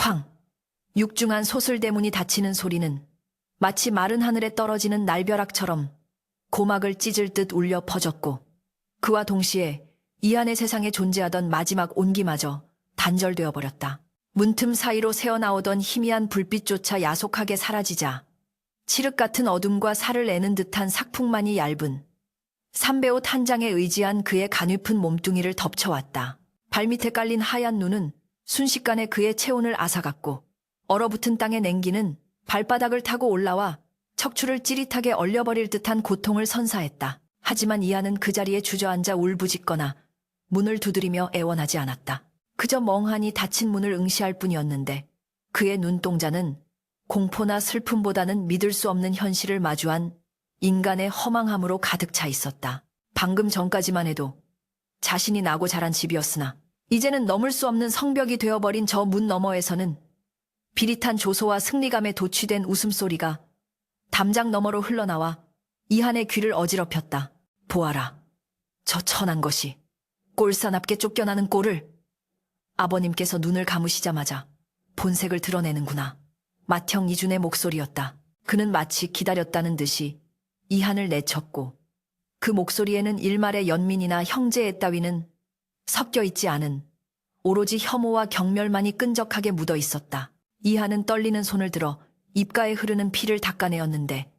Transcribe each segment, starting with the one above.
쾅! 육중한 소슬대문이 닫히는 소리는 마치 마른 하늘에 떨어지는 날벼락처럼 고막을 찢을 듯 울려 퍼졌고, 그와 동시에 이 안의 세상에 존재하던 마지막 온기마저 단절되어 버렸다. 문틈 사이로 새어나오던 희미한 불빛조차 야속하게 사라지자 칠흑 같은 어둠과 살을 내는 듯한 삭풍만이 얇은 삼배옷 한 장에 의지한 그의 가냘픈 몸뚱이를 덮쳐왔다. 발밑에 깔린 하얀 눈은 순식간에 그의 체온을 앗아갔고, 얼어붙은 땅의 냉기는 발바닥을 타고 올라와 척추를 찌릿하게 얼려버릴 듯한 고통을 선사했다. 하지만 이하는 그 자리에 주저앉아 울부짖거나 문을 두드리며 애원하지 않았다. 그저 멍하니 닫힌 문을 응시할 뿐이었는데, 그의 눈동자는 공포나 슬픔보다는 믿을 수 없는 현실을 마주한 인간의 허망함으로 가득 차 있었다. 방금 전까지만 해도 자신이 나고 자란 집이었으나 이제는 넘을 수 없는 성벽이 되어버린 저 문 너머에서는 비릿한 조소와 승리감에 도취된 웃음소리가 담장 너머로 흘러나와 이한의 귀를 어지럽혔다. 보아라, 저 천한 것이 꼴사납게 쫓겨나는 꼴을. 아버님께서 눈을 감으시자마자 본색을 드러내는구나. 맏형 이준의 목소리였다. 그는 마치 기다렸다는 듯이 이한을 내쳤고, 그 목소리에는 일말의 연민이나 형제애 따위는 섞여 있지 않은 오로지 혐오와 경멸만이 끈적하게 묻어 있었다. 이한은 떨리는 손을 들어 입가에 흐르는 피를 닦아내었는데,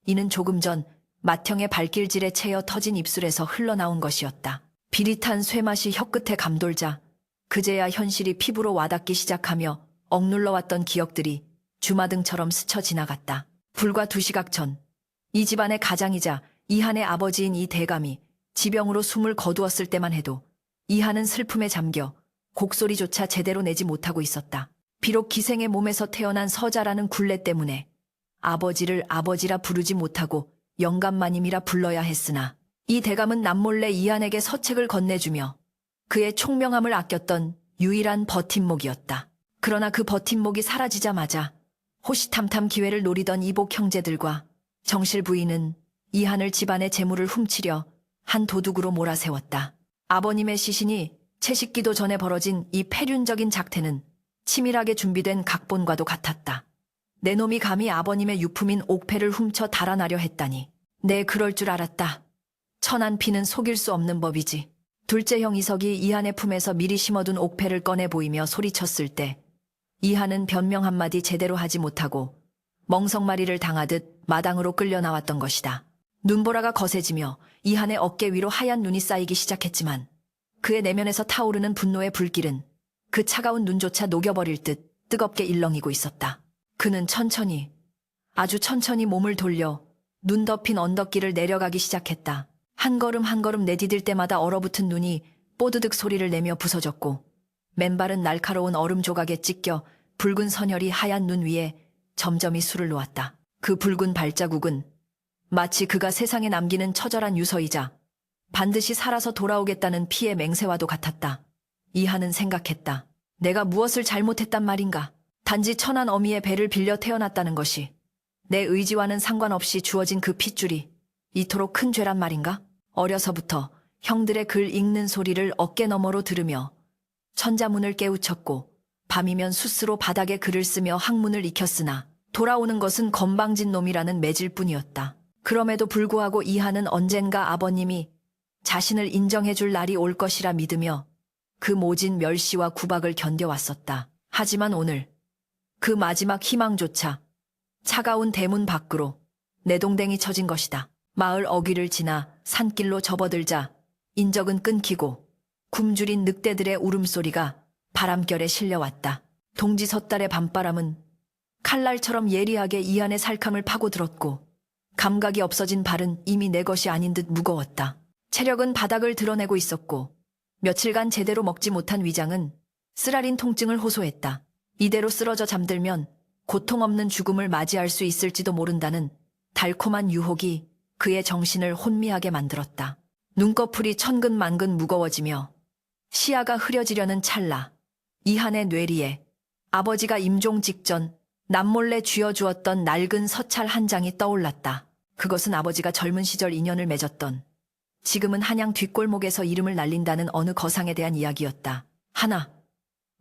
이는 조금 전 맏형의 발길질에 채여 터진 입술에서 흘러나온 것이었다. 비릿한 쇠맛이 혀끝에 감돌자 그제야 현실이 피부로 와닿기 시작하며 억눌러왔던 기억들이 주마등처럼 스쳐 지나갔다. 불과 2시각 전, 이 집안의 가장이자 이한의 아버지인 이 대감이 지병으로 숨을 거두었을 때만 해도 이한은 슬픔에 잠겨 곡소리조차 제대로 내지 못하고 있었다. 비록 기생의 몸에서 태어난 서자라는 굴레 때문에 아버지를 아버지라 부르지 못하고 영감마님이라 불러야 했으나, 이 대감은 남몰래 이한에게 서책을 건네주며 그의 총명함을 아꼈던 유일한 버팀목이었다. 그러나 그 버팀목이 사라지자마자 호시탐탐 기회를 노리던 이복 형제들과 정실 부인은 이한을 집안의 재물을 훔치려 한 도둑으로 몰아세웠다. 아버님의 시신이 채식기도 전에 벌어진 이 폐륜적인 작태는 치밀하게 준비된 각본과도 같았다. 내 놈이 감히 아버님의 유품인 옥패를 훔쳐 달아나려 했다니. 내 그럴 줄 알았다. 천한 피는 속일 수 없는 법이지. 둘째 형 이석이 이한의 품에서 미리 심어둔 옥패를 꺼내 보이며 소리쳤을 때 이한은 변명 한마디 제대로 하지 못하고 멍석마리를 당하듯 마당으로 끌려 나왔던 것이다. 눈보라가 거세지며 이한의 어깨 위로 하얀 눈이 쌓이기 시작했지만, 그의 내면에서 타오르는 분노의 불길은 그 차가운 눈조차 녹여버릴 듯 뜨겁게 일렁이고 있었다. 그는 천천히, 아주 천천히 몸을 돌려 눈 덮인 언덕길을 내려가기 시작했다. 한 걸음 한 걸음 내디딜 때마다 얼어붙은 눈이 뽀드득 소리를 내며 부서졌고, 맨발은 날카로운 얼음 조각에 찢겨 붉은 선혈이 하얀 눈 위에 점점이 술을 놓았다. 그 붉은 발자국은 마치 그가 세상에 남기는 처절한 유서이자 반드시 살아서 돌아오겠다는 피의 맹세와도 같았다. 이한은 생각했다. 내가 무엇을 잘못했단 말인가? 단지 천한 어미의 배를 빌려 태어났다는 것이 내 의지와는 상관없이 주어진 그 핏줄이 이토록 큰 죄란 말인가? 어려서부터 형들의 글 읽는 소리를 어깨 너머로 들으며 천자문을 깨우쳤고, 밤이면 숫스로 바닥에 글을 쓰며 학문을 익혔으나 돌아오는 것은 건방진 놈이라는 매질 뿐이었다. 그럼에도 불구하고 이한은 언젠가 아버님이 자신을 인정해줄 날이 올 것이라 믿으며 그 모진 멸시와 구박을 견뎌왔었다. 하지만 오늘 그 마지막 희망조차 차가운 대문 밖으로 내동댕이 쳐진 것이다. 마을 어귀를 지나 산길로 접어들자 인적은 끊기고 굶주린 늑대들의 울음소리가 바람결에 실려왔다. 동지 섣달의 밤바람은 칼날처럼 예리하게 이한의 살캄을 파고들었고, 감각이 없어진 발은 이미 내 것이 아닌 듯 무거웠다. 체력은 바닥을 드러내고 있었고, 며칠간 제대로 먹지 못한 위장은 쓰라린 통증을 호소했다. 이대로 쓰러져 잠들면 고통 없는 죽음을 맞이할 수 있을지도 모른다는 달콤한 유혹이 그의 정신을 혼미하게 만들었다. 눈꺼풀이 천근만근 무거워지며 시야가 흐려지려는 찰나, 이한의 뇌리에 아버지가 임종 직전 남몰래 쥐어주었던 낡은 서찰 한 장이 떠올랐다. 그것은 아버지가 젊은 시절 인연을 맺었던, 지금은 한양 뒷골목에서 이름을 날린다는 어느 거상에 대한 이야기였다. 하나,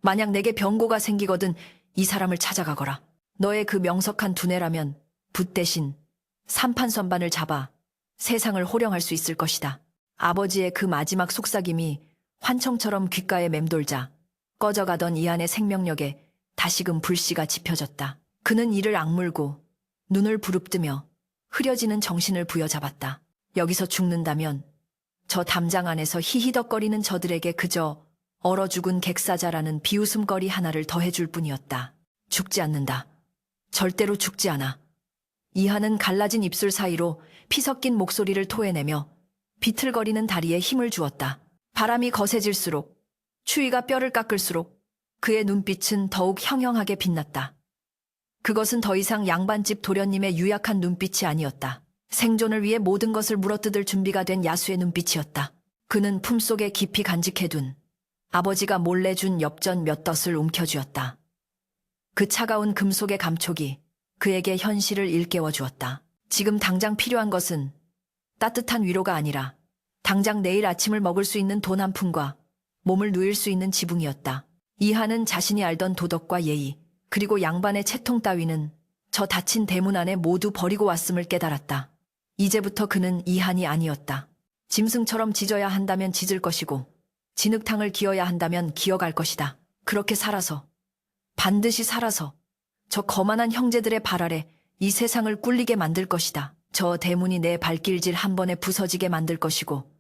만약 내게 병고가 생기거든 이 사람을 찾아가거라. 너의 그 명석한 두뇌라면 붓 대신 삼판선반을 잡아 세상을 호령할 수 있을 것이다. 아버지의 그 마지막 속삭임이 환청처럼 귓가에 맴돌자 꺼져가던 이한의 생명력에 다시금 불씨가 지펴졌다. 그는 이를 악물고 눈을 부릅뜨며 흐려지는 정신을 부여잡았다. 여기서 죽는다면 저 담장 안에서 히히덕거리는 저들에게 그저 얼어 죽은 객사자라는 비웃음거리 하나를 더해줄 뿐이었다. 죽지 않는다. 절대로 죽지 않아. 이한은 갈라진 입술 사이로 피 섞인 목소리를 토해내며 비틀거리는 다리에 힘을 주었다. 바람이 거세질수록, 추위가 뼈를 깎을수록 그의 눈빛은 더욱 형형하게 빛났다. 그것은 더 이상 양반집 도련님의 유약한 눈빛이 아니었다. 생존을 위해 모든 것을 물어뜯을 준비가 된 야수의 눈빛이었다. 그는 품속에 깊이 간직해둔 아버지가 몰래 준 엽전 몇 덫을 움켜쥐었다. 그 차가운 금속의 감촉이 그에게 현실을 일깨워 주었다. 지금 당장 필요한 것은 따뜻한 위로가 아니라 당장 내일 아침을 먹을 수 있는 돈 한 푼과 몸을 누일 수 있는 지붕이었다. 이한은 자신이 알던 도덕과 예의, 그리고 양반의 채통 따위는 저 닫힌 대문 안에 모두 버리고 왔음을 깨달았다. 이제부터 그는 이한이 아니었다. 짐승처럼 짖어야 한다면 짖을 것이고 진흙탕을 기어야 한다면 기어갈 것이다. 그렇게 살아서, 반드시 살아서 저 거만한 형제들의 발 아래 이 세상을 꿀리게 만들 것이다. 저 대문이 내 발길질 한 번에 부서지게 만들 것이고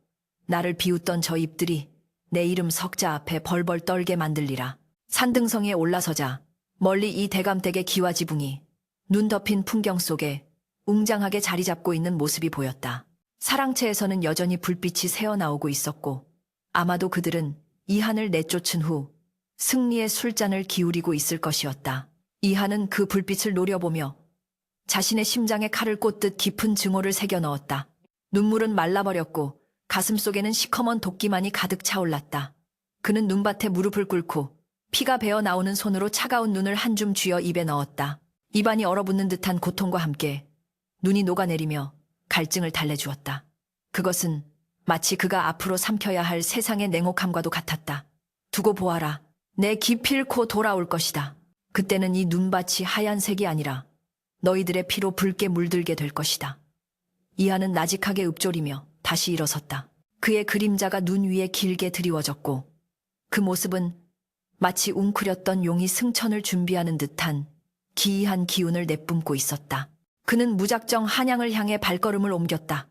나를 비웃던 저 입들이 내 이름 석자 앞에 벌벌 떨게 만들리라. 산등성에 올라서자 멀리 이 대감댁의 기와지붕이 눈 덮인 풍경 속에 웅장하게 자리 잡고 있는 모습이 보였다. 사랑채에서는 여전히 불빛이 새어나오고 있었고 아마도 그들은 이한을 내쫓은 후 승리의 술잔을 기울이고 있을 것이었다. 이한은 그 불빛을 노려보며 자신의 심장에 칼을 꽂듯 깊은 증오를 새겨 넣었다. 눈물은 말라버렸고 가슴속에는 시커먼 도끼만이 가득 차올랐다. 그는 눈밭에 무릎을 꿇고 피가 배어 나오는 손으로 차가운 눈을 한 줌 쥐어 입에 넣었다. 입안이 얼어붙는 듯한 고통과 함께 눈이 녹아내리며 갈증을 달래주었다. 그것은 마치 그가 앞으로 삼켜야 할 세상의 냉혹함과도 같았다. 두고 보아라. 내 기필코 돌아올 것이다. 그때는 이 눈밭이 하얀색이 아니라 너희들의 피로 붉게 물들게 될 것이다. 이하는 나직하게 읊조리며 다시 일어섰다. 그의 그림자가 눈 위에 길게 드리워졌고 그 모습은 마치 웅크렸던 용이 승천을 준비하는 듯한 기이한 기운을 내뿜고 있었다. 그는 무작정 한양을 향해 발걸음을 옮겼다.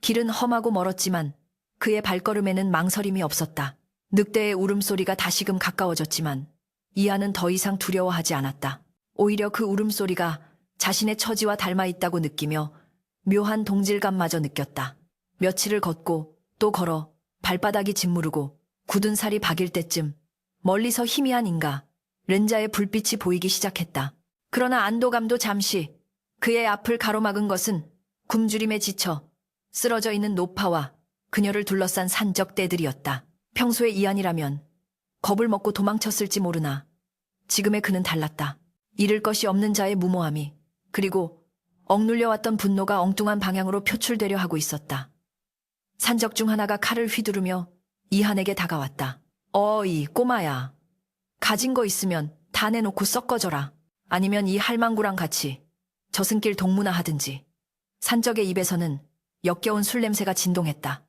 길은 험하고 멀었지만 그의 발걸음에는 망설임이 없었다. 늑대의 울음소리가 다시금 가까워졌지만 이하는 더 이상 두려워하지 않았다. 오히려 그 울음소리가 자신의 처지와 닮아 있다고 느끼며 묘한 동질감마저 느꼈다. 며칠을 걷고 또 걸어 발바닥이 짓무르고 굳은 살이 박일 때쯤 멀리서 희미한 인가 렌자의 불빛이 보이기 시작했다. 그러나 안도감도 잠시 그의 앞을 가로막은 것은 굶주림에 지쳐 쓰러져 있는 노파와 그녀를 둘러싼 산적떼들이었다. 평소에 이한이라면 겁을 먹고 도망쳤을지 모르나 지금의 그는 달랐다. 잃을 것이 없는 자의 무모함이 그리고 억눌려왔던 분노가 엉뚱한 방향으로 표출되려 하고 있었다. 산적 중 하나가 칼을 휘두르며 이한에게 다가왔다. 어이 꼬마야. 가진 거 있으면 다 내놓고 썩어져라. 아니면 이 할망구랑 같이 저승길 동무나 하든지. 산적의 입에서는 역겨운 술 냄새가 진동했다.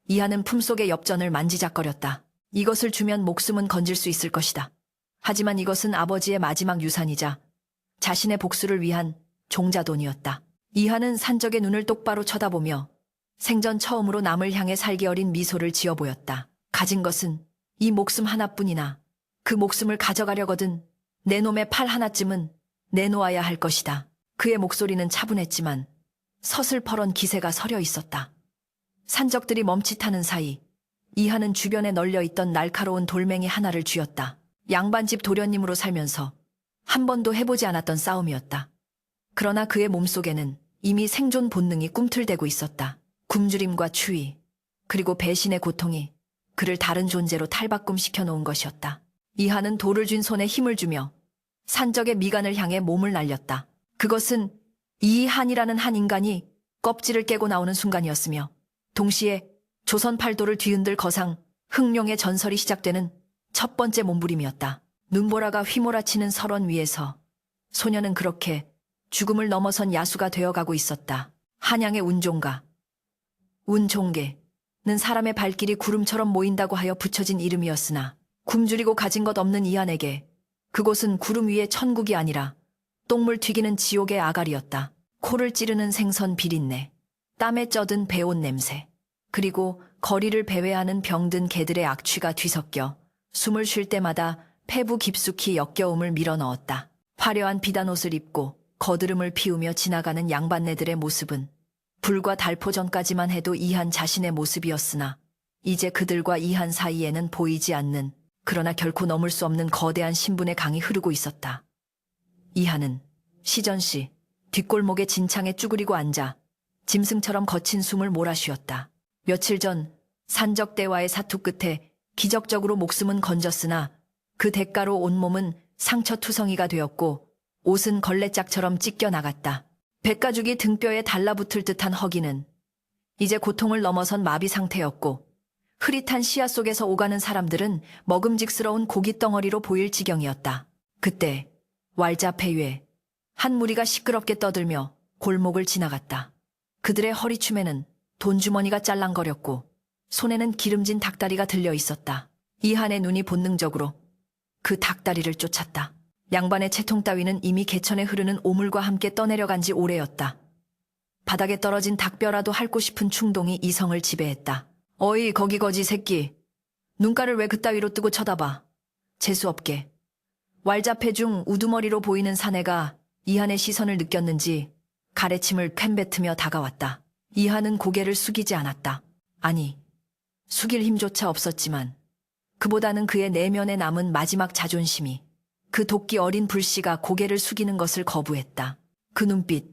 이한은 품속의 엽전을 만지작거렸다. 이것을 주면 목숨은 건질 수 있을 것이다. 하지만 이것은 아버지의 마지막 유산이자 자신의 복수를 위한 종자돈이었다. 이한은 산적의 눈을 똑바로 쳐다보며 생전 처음으로 남을 향해 살기 어린 미소를 지어 보였다. 가진 것은 이 목숨 하나뿐이나 그 목숨을 가져가려거든 내 놈의 팔 하나쯤은 내놓아야 할 것이다. 그의 목소리는 차분했지만 서슬퍼런 기세가 서려 있었다. 산적들이 멈칫하는 사이 이한은 주변에 널려있던 날카로운 돌멩이 하나를 쥐었다. 양반집 도련님으로 살면서 한 번도 해보지 않았던 싸움이었다. 그러나 그의 몸속에는 이미 생존 본능이 꿈틀대고 있었다. 굶주림과 추위, 그리고 배신의 고통이 그를 다른 존재로 탈바꿈시켜 놓은 것이었다. 이한은 돌을 쥔 손에 힘을 주며 산적의 미간을 향해 몸을 날렸다. 그것은 이한이라는 한 인간이 껍질을 깨고 나오는 순간이었으며 동시에 조선 팔도를 뒤흔들 거상 흥룡의 전설이 시작되는 첫 번째 몸부림이었다. 눈보라가 휘몰아치는 설원 위에서 소녀는 그렇게 죽음을 넘어선 야수가 되어가고 있었다. 한양의 운종가. 운종계는 사람의 발길이 구름처럼 모인다고 하여 붙여진 이름이었으나 굶주리고 가진 것 없는 이한에게 그곳은 구름 위의 천국이 아니라 똥물 튀기는 지옥의 아가리였다. 코를 찌르는 생선 비린내, 땀에 쪄든 배옷 냄새, 그리고 거리를 배회하는 병든 개들의 악취가 뒤섞여 숨을 쉴 때마다 폐부 깊숙이 역겨움을 밀어넣었다. 화려한 비단옷을 입고 거드름을 피우며 지나가는 양반네들의 모습은 불과 달포 전까지만 해도 이한 자신의 모습이었으나 이제 그들과 이한 사이에는 보이지 않는, 그러나 결코 넘을 수 없는 거대한 신분의 강이 흐르고 있었다. 이한은 시전시 뒷골목에 진창에 쭈그리고 앉아 짐승처럼 거친 숨을 몰아쉬었다. 며칠 전 산적대와의 사투 끝에 기적적으로 목숨은 건졌으나 그 대가로 온몸은 상처투성이가 되었고 옷은 걸레짝처럼 찢겨 나갔다. 백가죽이 등뼈에 달라붙을 듯한 허기는 이제 고통을 넘어선 마비 상태였고 흐릿한 시야 속에서 오가는 사람들은 먹음직스러운 고깃덩어리로 보일 지경이었다. 그때 왈자폐위에 한 무리가 시끄럽게 떠들며 골목을 지나갔다. 그들의 허리춤에는 돈주머니가 짤랑거렸고 손에는 기름진 닭다리가 들려 있었다. 이한의 눈이 본능적으로 그 닭다리를 쫓았다. 양반의 채통 따위는 이미 개천에 흐르는 오물과 함께 떠내려간 지 오래였다. 바닥에 떨어진 닭뼈라도 핥고 싶은 충동이 이성을 지배했다. 어이 거기 거지 새끼. 눈가를 왜 그따위로 뜨고 쳐다봐. 재수없게. 왈자패 중 우두머리로 보이는 사내가 이한의 시선을 느꼈는지 가래침을 캔뱉으며 다가왔다. 이한은 고개를 숙이지 않았다. 아니, 숙일 힘조차 없었지만 그보다는 그의 내면에 남은 마지막 자존심이 그 도끼 어린 불씨가 고개를 숙이는 것을 거부했다. 그 눈빛,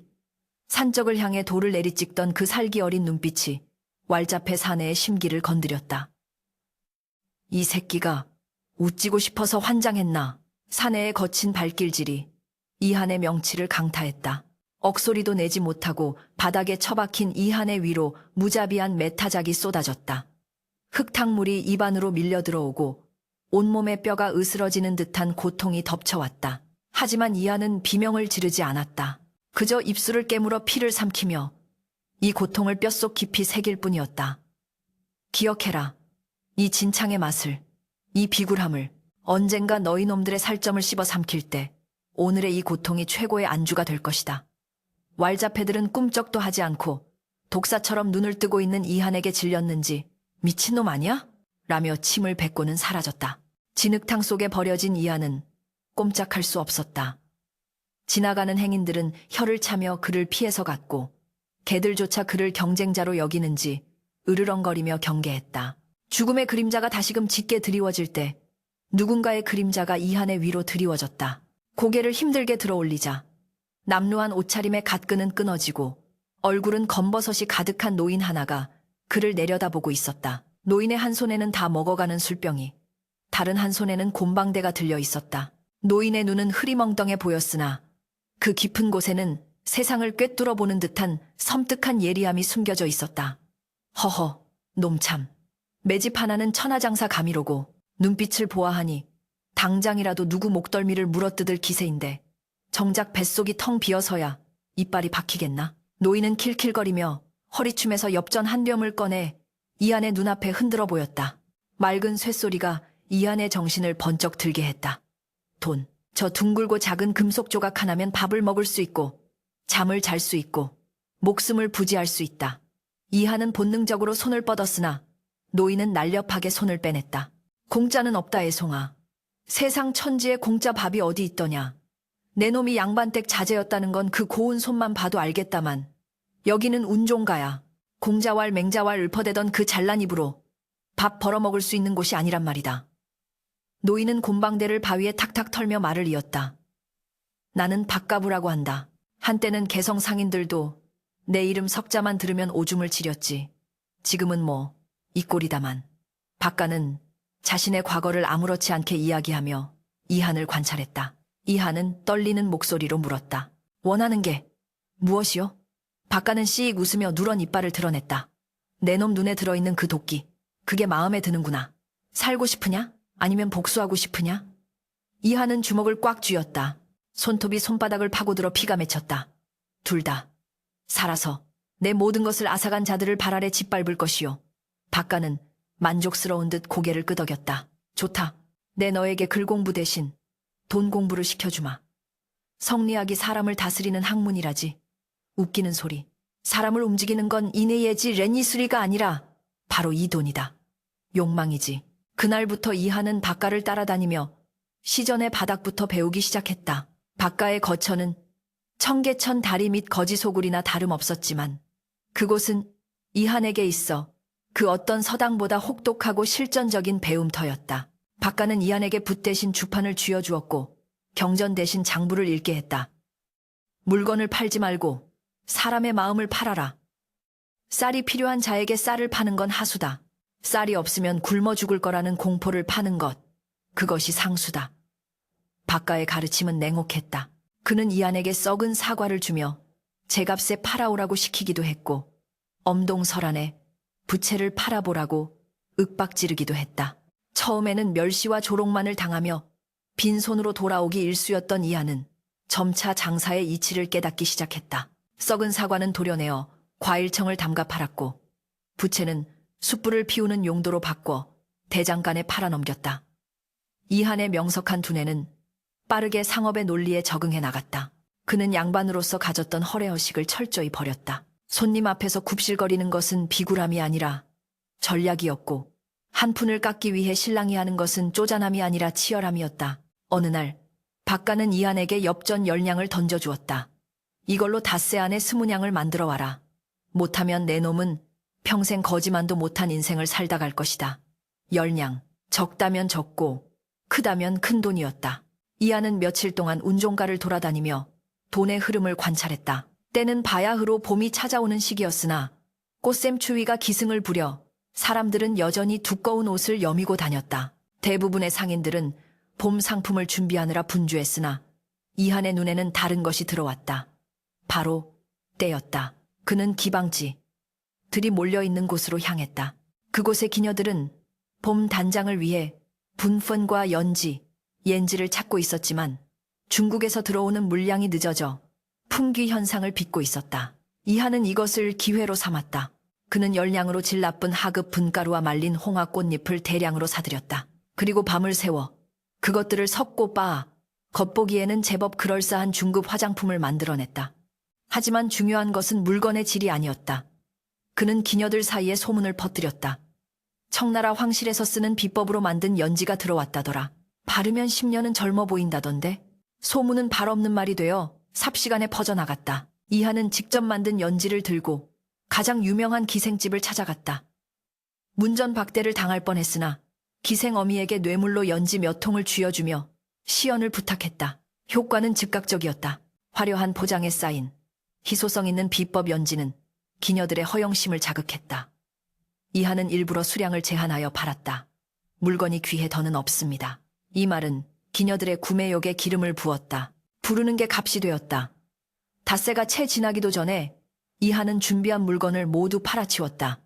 산적을 향해 돌을 내리찍던 그 살기 어린 눈빛이 왈자패 사내의 심기를 건드렸다. 이 새끼가 웃지고 싶어서 환장했나. 사내의 거친 발길질이 이한의 명치를 강타했다. 억소리도 내지 못하고 바닥에 처박힌 이한의 위로 무자비한 메타작이 쏟아졌다. 흙탕물이 입안으로 밀려 들어오고 온몸의 뼈가 으스러지는 듯한 고통이 덮쳐왔다. 하지만 이한은 비명을 지르지 않았다. 그저 입술을 깨물어 피를 삼키며 이 고통을 뼛속 깊이 새길 뿐이었다. 기억해라. 이 진창의 맛을, 이 비굴함을. 언젠가 너희 놈들의 살점을 씹어 삼킬 때 오늘의 이 고통이 최고의 안주가 될 것이다. 왈자패들은 꿈쩍도 하지 않고 독사처럼 눈을 뜨고 있는 이한에게 질렸는지 미친놈 아니야? 라며 침을 뱉고는 사라졌다. 진흙탕 속에 버려진 이한은 꼼짝할 수 없었다. 지나가는 행인들은 혀를 차며 그를 피해서 갔고 개들조차 그를 경쟁자로 여기는지 으르렁거리며 경계했다. 죽음의 그림자가 다시금 짙게 드리워질 때 누군가의 그림자가 이한의 위로 드리워졌다. 고개를 힘들게 들어올리자 남루한 옷차림의 갓끈은 끊어지고 얼굴은 검버섯이 가득한 노인 하나가 그를 내려다보고 있었다. 노인의 한 손에는 다 먹어가는 술병이, 다른 한 손에는 곰방대가 들려 있었다. 노인의 눈은 흐리멍덩해 보였으나 그 깊은 곳에는 세상을 꿰뚫어 보는 듯한 섬뜩한 예리함이 숨겨져 있었다. 허허, 놈참. 매집 하나는 천하장사 감이로고 눈빛을 보아하니 당장이라도 누구 목덜미를 물어뜯을 기세인데 정작 뱃속이 텅 비어서야 이빨이 박히겠나? 노인은 킬킬거리며 허리춤에서 엽전 한 뼘을 꺼내 이한의 눈앞에 흔들어 보였다. 맑은 쇳소리가 이한의 정신을 번쩍 들게 했다. 돈, 저 둥글고 작은 금속 조각 하나면 밥을 먹을 수 있고 잠을 잘 수 있고 목숨을 부지할 수 있다. 이한은 본능적으로 손을 뻗었으나 노인은 날렵하게 손을 빼냈다. 공짜는 없다 애송아. 세상 천지에 공짜 밥이 어디 있더냐. 내 놈이 양반댁 자제였다는 건 그 고운 손만 봐도 알겠다만 여기는 운종가야. 공자왈 맹자왈 읊어대던 그 잘난 입으로 밥 벌어먹을 수 있는 곳이 아니란 말이다. 노인은 곰방대를 바위에 탁탁 털며 말을 이었다. 나는 박가부라고 한다. 한때는 개성 상인들도 내 이름 석자만 들으면 오줌을 지렸지. 지금은 뭐 이 꼴이다만. 박가는 자신의 과거를 아무렇지 않게 이야기하며 이한을 관찰했다. 이한은 떨리는 목소리로 물었다. 원하는 게 무엇이요? 박가는 씩 웃으며 누런 이빨을 드러냈다. 내 놈 눈에 들어있는 그 도끼. 그게 마음에 드는구나. 살고 싶으냐? 아니면 복수하고 싶으냐? 이하는 주먹을 꽉 쥐었다. 손톱이 손바닥을 파고들어 피가 맺혔다. 둘 다 살아서 내 모든 것을 앗아간 자들을 발 아래 짓밟을 것이요. 박가는 만족스러운 듯 고개를 끄덕였다. 좋다. 내 너에게 글 공부 대신 돈 공부를 시켜주마. 성리학이 사람을 다스리는 학문이라지. 웃기는 소리. 사람을 움직이는 건 이내예지 레니수리가 아니라 바로 이 돈이다. 욕망이지. 그날부터 이하는 박가를 따라다니며 시전의 바닥부터 배우기 시작했다. 박가의 거처는 청계천 다리 및 거지소굴이나 다름없었지만 그곳은 이한에게 있어 그 어떤 서당보다 혹독하고 실전적인 배움터였다. 박가는 이한에게 붓 대신 주판을 쥐어주었고 경전 대신 장부를 읽게 했다. 물건을 팔지 말고 사람의 마음을 팔아라. 쌀이 필요한 자에게 쌀을 파는 건 하수다. 쌀이 없으면 굶어 죽을 거라는 공포를 파는 것, 그것이 상수다. 박가의 가르침은 냉혹했다. 그는 이한에게 썩은 사과를 주며 제값에 팔아오라고 시키기도 했고 엄동설안에 부채를 팔아보라고 윽박지르기도 했다. 처음에는 멸시와 조롱만을 당하며 빈손으로 돌아오기 일쑤였던 이한은 점차 장사의 이치를 깨닫기 시작했다. 썩은 사과는 도려내어 과일청을 담가 팔았고 부채는 숯불을 피우는 용도로 바꿔 대장간에 팔아넘겼다. 이한의 명석한 두뇌는 빠르게 상업의 논리에 적응해 나갔다. 그는 양반으로서 가졌던 허례허식을 철저히 버렸다. 손님 앞에서 굽실거리는 것은 비굴함이 아니라 전략이었고 한 푼을 깎기 위해 신랑이 하는 것은 쪼잔함이 아니라 치열함이었다. 어느 날 박가는 이한에게 엽전 10냥을 던져주었다. 이걸로 닷새 안에 20냥을 만들어 와라. 못하면 내 놈은 평생 거지만도 못한 인생을 살다 갈 것이다. 10냥, 적다면 적고 크다면 큰 돈이었다. 이하는 며칠 동안 운종가를 돌아다니며 돈의 흐름을 관찰했다. 때는 바야흐로 봄이 찾아오는 시기였으나 꽃샘 추위가 기승을 부려 사람들은 여전히 두꺼운 옷을 여미고 다녔다. 대부분의 상인들은 봄 상품을 준비하느라 분주했으나 이한의 눈에는 다른 것이 들어왔다. 바로 때였다. 그는 기방지, 들이 몰려있는 곳으로 향했다. 그곳의 기녀들은 봄 단장을 위해 분펀과 연지, 옌지를 찾고 있었지만 중국에서 들어오는 물량이 늦어져 품귀 현상을 빚고 있었다. 이하는 이것을 기회로 삼았다. 그는 10냥으로 질 나쁜 하급 분가루와 말린 홍화 꽃잎을 대량으로 사들였다. 그리고 밤을 새워 그것들을 섞고 빻아 겉보기에는 제법 그럴싸한 중급 화장품을 만들어냈다. 하지만 중요한 것은 물건의 질이 아니었다. 그는 기녀들 사이에 소문을 퍼뜨렸다. 청나라 황실에서 쓰는 비법으로 만든 연지가 들어왔다더라. 바르면 10년은 젊어 보인다던데. 소문은 발 없는 말이 되어 삽시간에 퍼져나갔다. 이하는 직접 만든 연지를 들고 가장 유명한 기생집을 찾아갔다. 문전박대를 당할 뻔했으나 기생 어미에게 뇌물로 연지 몇 통을 쥐어주며 시연을 부탁했다. 효과는 즉각적이었다. 화려한 포장에 쌓인 희소성 있는 비법 연지는 기녀들의 허영심을 자극했다. 이하는 일부러 수량을 제한하여 팔았다. 물건이 귀해 더는 없습니다. 이 말은 기녀들의 구매욕에 기름을 부었다. 부르는 게 값이 되었다. 닷새가 채 지나기도 전에 이하는 준비한 물건을 모두 팔아치웠다.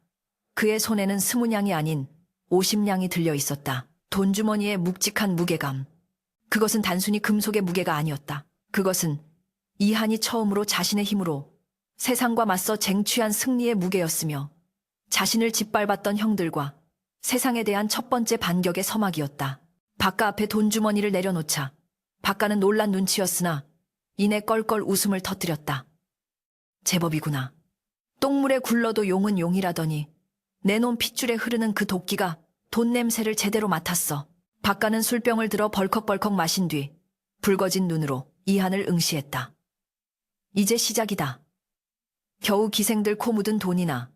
그의 손에는 20냥이 아닌 50냥이 들려 있었다. 돈주머니의 묵직한 무게감. 그것은 단순히 금속의 무게가 아니었다. 그것은 이한이 처음으로 자신의 힘으로 세상과 맞서 쟁취한 승리의 무게였으며 자신을 짓밟았던 형들과 세상에 대한 첫 번째 반격의 서막이었다. 박가 앞에 돈주머니를 내려놓자 박가는 놀란 눈치였으나 이내 껄껄 웃음을 터뜨렸다. 제법이구나. 똥물에 굴러도 용은 용이라더니 내 놈 핏줄에 흐르는 그 도끼가 돈 냄새를 제대로 맡았어. 박가는 술병을 들어 벌컥벌컥 마신 뒤 붉어진 눈으로 이한을 응시했다. 이제 시작이다. 겨우 기생들 코 묻은 돈이나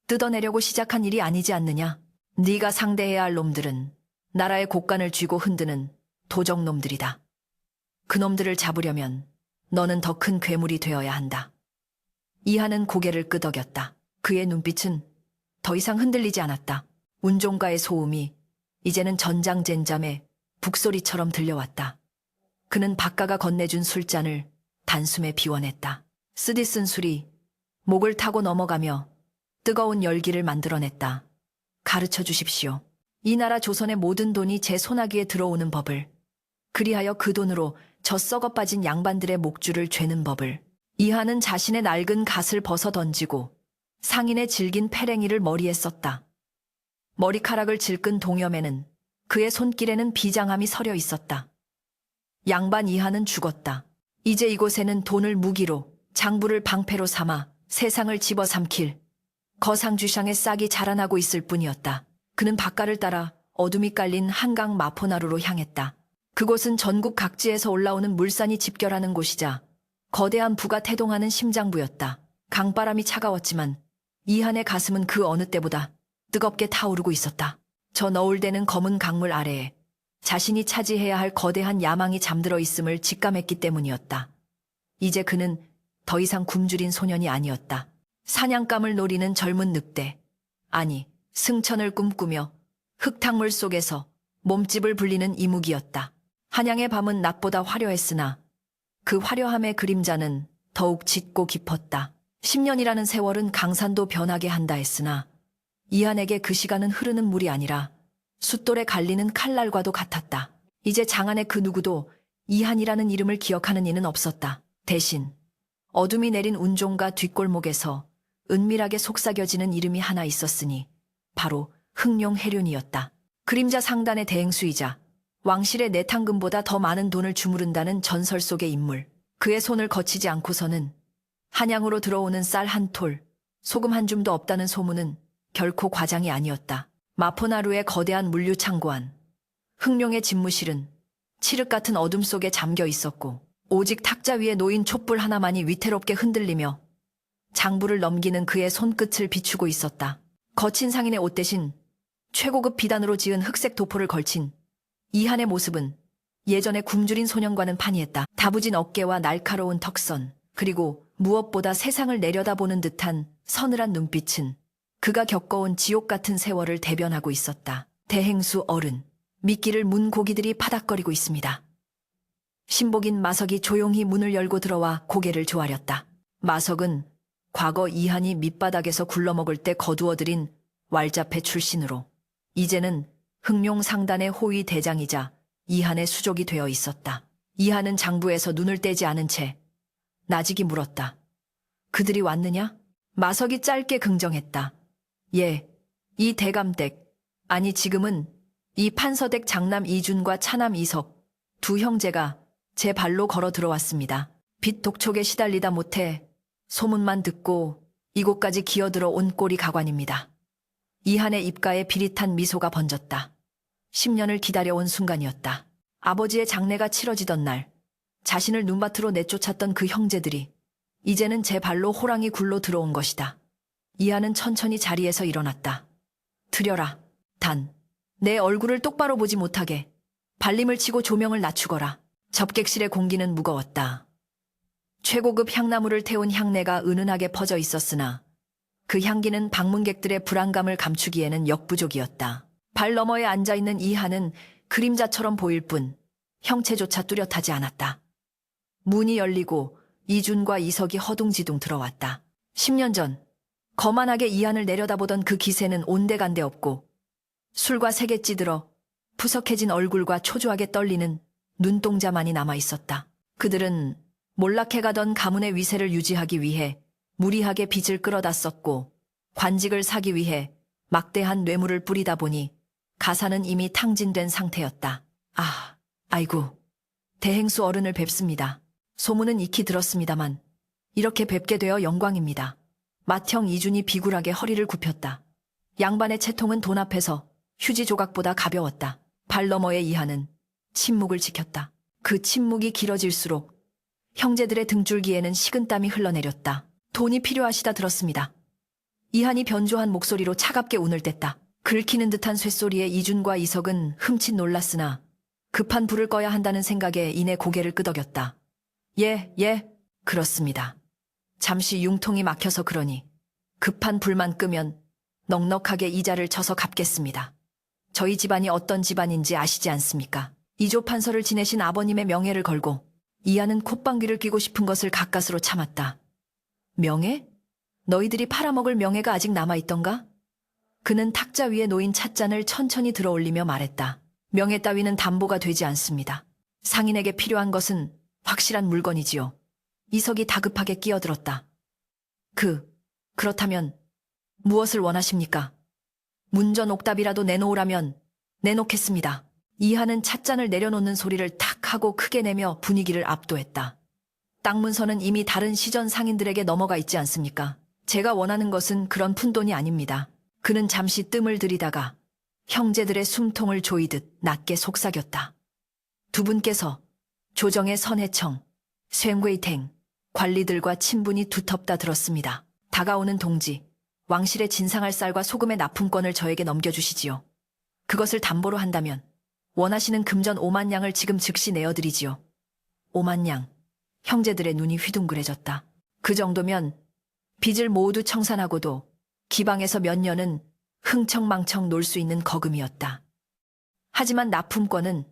뜯어내려고 시작한 일이 아니지 않느냐. 네가 상대해야 할 놈들은 나라의 곳간을 쥐고 흔드는 도적놈들이다. 그놈들을 잡으려면 너는 더 큰 괴물이 되어야 한다. 이하는 고개를 끄덕였다. 그의 눈빛은 더 이상 흔들리지 않았다. 운종가의 소음이 이제는 전장젠잠의 북소리처럼 들려왔다. 그는 박가가 건네준 술잔을 단숨에 비워냈다. 쓰디쓴 술이 목을 타고 넘어가며 뜨거운 열기를 만들어냈다. 가르쳐 주십시오. 이 나라 조선의 모든 돈이 제 손아귀에 들어오는 법을. 그리하여 그 돈으로 저 썩어 빠진 양반들의 목줄을 죄는 법을. 이하는 자신의 낡은 갓을 벗어 던지고 상인의 질긴 패랭이를 머리에 썼다. 머리카락을 질끈 동여매는 그의 손길에는 비장함이 서려 있었다. 양반 이하는 죽었다. 이제 이곳에는 돈을 무기로, 장부를 방패로 삼아 세상을 집어삼킬 거상주상의 싹이 자라나고 있을 뿐이었다. 그는 바깥을 따라 어둠이 깔린 한강 마포나루로 향했다. 그곳은 전국 각지에서 올라오는 물산이 집결하는 곳이자 거대한 부가 태동하는 심장부였다. 강바람이 차가웠지만 이한의 가슴은 그 어느 때보다 뜨겁게 타오르고 있었다. 저 너울대는 검은 강물 아래에 자신이 차지해야 할 거대한 야망이 잠들어 있음을 직감했기 때문이었다. 이제 그는 더 이상 굶주린 소년이 아니었다. 사냥감을 노리는 젊은 늑대, 아니 승천을 꿈꾸며 흙탕물 속에서 몸집을 불리는 이묵이었다. 한양의 밤은 낮보다 화려했으나 그 화려함의 그림자는 더욱 짙고 깊었다. 10년이라는 세월은 강산도 변하게 한다 했으나 이한에게 그 시간은 흐르는 물이 아니라 숫돌에 갈리는 칼날과도 같았다. 이제 장안의 그 누구도 이한이라는 이름을 기억하는 이는 없었다. 대신 어둠이 내린 운종가 뒷골목에서 은밀하게 속삭여지는 이름이 하나 있었으니 바로 흥룡 해륜이었다. 그림자 상단의 대행수이자 왕실의 내탕금보다 더 많은 돈을 주무른다는 전설 속의 인물. 그의 손을 거치지 않고서는 한양으로 들어오는 쌀 한 톨, 소금 한 줌도 없다는 소문은 결코 과장이 아니었다. 마포나루의 거대한 물류 창고 안, 흥룡의 집무실은 칠흑 같은 어둠 속에 잠겨 있었고 오직 탁자 위에 놓인 촛불 하나만이 위태롭게 흔들리며 장부를 넘기는 그의 손끝을 비추고 있었다. 거친 상인의 옷 대신 최고급 비단으로 지은 흑색 도포를 걸친 이한의 모습은 예전에 굶주린 소년과는 판이했다. 다부진 어깨와 날카로운 턱선, 그리고 무엇보다 세상을 내려다보는 듯한 서늘한 눈빛은 그가 겪어온 지옥 같은 세월을 대변하고 있었다. 대행수 어른, 미끼를 문 고기들이 파닥거리고 있습니다. 신복인 마석이 조용히 문을 열고 들어와 고개를 조아렸다. 마석은 과거 이한이 밑바닥에서 굴러먹을 때 거두어들인 왈자패 출신으로 이제는 흥룡 상단의 호위 대장이자 이한의 수족이 되어 있었다. 이한은 장부에서 눈을 떼지 않은 채 나직이 물었다. 그들이 왔느냐? 마석이 짧게 긍정했다. 예, 이 대감댁, 아니 지금은 이 판서댁 장남 이준과 차남 이석, 두 형제가 제 발로 걸어 들어왔습니다. 빚 독촉에 시달리다 못해 소문만 듣고 이곳까지 기어들어 온 꼴이 가관입니다. 이한의 입가에 비릿한 미소가 번졌다. 10년을 기다려온 순간이었다. 아버지의 장례가 치러지던 날 자신을 눈밭으로 내쫓았던 그 형제들이 이제는 제 발로 호랑이 굴로 들어온 것이다. 이한은 천천히 자리에서 일어났다. 들여라. 단, 내 얼굴을 똑바로 보지 못하게 발림을 치고 조명을 낮추거라. 접객실의 공기는 무거웠다. 최고급 향나무를 태운 향내가 은은하게 퍼져 있었으나 그 향기는 방문객들의 불안감을 감추기에는 역부족이었다. 발 너머에 앉아있는 이한은 그림자처럼 보일 뿐 형체조차 뚜렷하지 않았다. 문이 열리고 이준과 이석이 허둥지둥 들어왔다. 10년 전 거만하게 이한을 내려다보던 그 기세는 온데간데 없고 술과 색에 찌들어 푸석해진 얼굴과 초조하게 떨리는 눈동자만이 남아있었다. 그들은 몰락해가던 가문의 위세를 유지하기 위해 무리하게 빚을 끌어다 썼고 관직을 사기 위해 막대한 뇌물을 뿌리다 보니 가사는 이미 탕진된 상태였다. 아이고, 대행수 어른을 뵙습니다. 소문은 익히 들었습니다만 이렇게 뵙게 되어 영광입니다. 맏형 이준이 비굴하게 허리를 굽혔다. 양반의 채통은 돈 앞에서 휴지 조각보다 가벼웠다. 발 너머의 이하는 침묵을 지켰다. 그 침묵이 길어질수록 형제들의 등줄기에는 식은땀이 흘러내렸다. 돈이 필요하시다 들었습니다. 이한이 변조한 목소리로 차갑게 운을 뗐다. 긁히는 듯한 쇳소리에 이준과 이석은 흠칫 놀랐으나 급한 불을 꺼야 한다는 생각에 이내 고개를 끄덕였다. 예, 그렇습니다. 잠시 융통이 막혀서 그러니 급한 불만 끄면 넉넉하게 이자를 쳐서 갚겠습니다. 저희 집안이 어떤 집안인지 아시지 않습니까? 이조 판서를 지내신 아버님의 명예를 걸고 이하는 콧방귀를 뀌고 싶은 것을 가까스로 참았다. 명예? 너희들이 팔아먹을 명예가 아직 남아있던가? 그는 탁자 위에 놓인 찻잔을 천천히 들어올리며 말했다. 명예 따위는 담보가 되지 않습니다. 상인에게 필요한 것은 확실한 물건이지요. 이석이 다급하게 끼어들었다. 그렇다면 무엇을 원하십니까? 문전 옥답이라도 내놓으라면 내놓겠습니다. 이하는 찻잔을 내려놓는 소리를 탁 하고 크게 내며 분위기를 압도했다. 땅 문서는 이미 다른 시전 상인들에게 넘어가 있지 않습니까? 제가 원하는 것은 그런 푼돈이 아닙니다. 그는 잠시 뜸을 들이다가 형제들의 숨통을 조이듯 낮게 속삭였다. 두 분께서 조정의 선해청, 쇤괴이탱, 관리들과 친분이 두텁다 들었습니다. 다가오는 동지, 왕실의 진상할 쌀과 소금의 납품권을 저에게 넘겨주시지요. 그것을 담보로 한다면 원하시는 금전 5만 양을 지금 즉시 내어드리지요. 5만 양. 형제들의 눈이 휘둥그레졌다. 그 정도면 빚을 모두 청산하고도 기방에서 몇 년은 흥청망청 놀 수 있는 거금이었다. 하지만 납품권은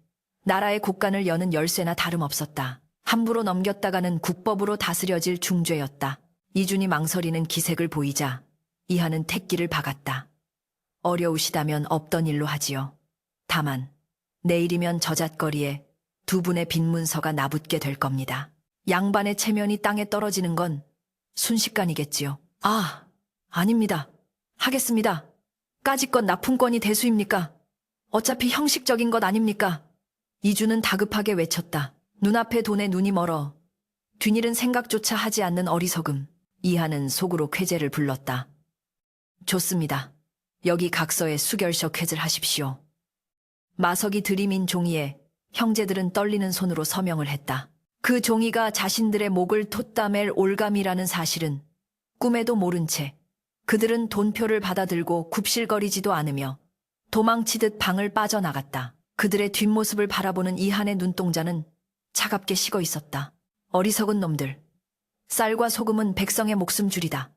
나라의 곳간을 여는 열쇠나 다름없었다. 함부로 넘겼다가는 국법으로 다스려질 중죄였다. 이준이 망설이는 기색을 보이자 이하는 택기를 박았다. 어려우시다면 없던 일로 하지요. 다만 내일이면 저잣거리에 두 분의 빈문서가 나붙게 될 겁니다. 양반의 체면이 땅에 떨어지는 건 순식간이겠지요. 아닙니다. 하겠습니다. 까짓것 납품권이 대수입니까? 어차피 형식적인 것 아닙니까? 이주는 다급하게 외쳤다. 눈앞에 돈에 눈이 멀어 뒤일은 생각조차 하지 않는 어리석음. 이하는 속으로 쾌재를 불렀다. 좋습니다. 여기 각서에 수결셔 쾌질 하십시오. 마석이 들이민 종이에 형제들은 떨리는 손으로 서명을 했다. 그 종이가 자신들의 목을 톳다맬 올감이라는 사실은 꿈에도 모른 채 그들은 돈표를 받아들고 굽실거리지도 않으며 도망치듯 방을 빠져나갔다. 그들의 뒷모습을 바라보는 이한의 눈동자는 차갑게 식어 있었다. 어리석은 놈들. 쌀과 소금은 백성의 목숨줄이다.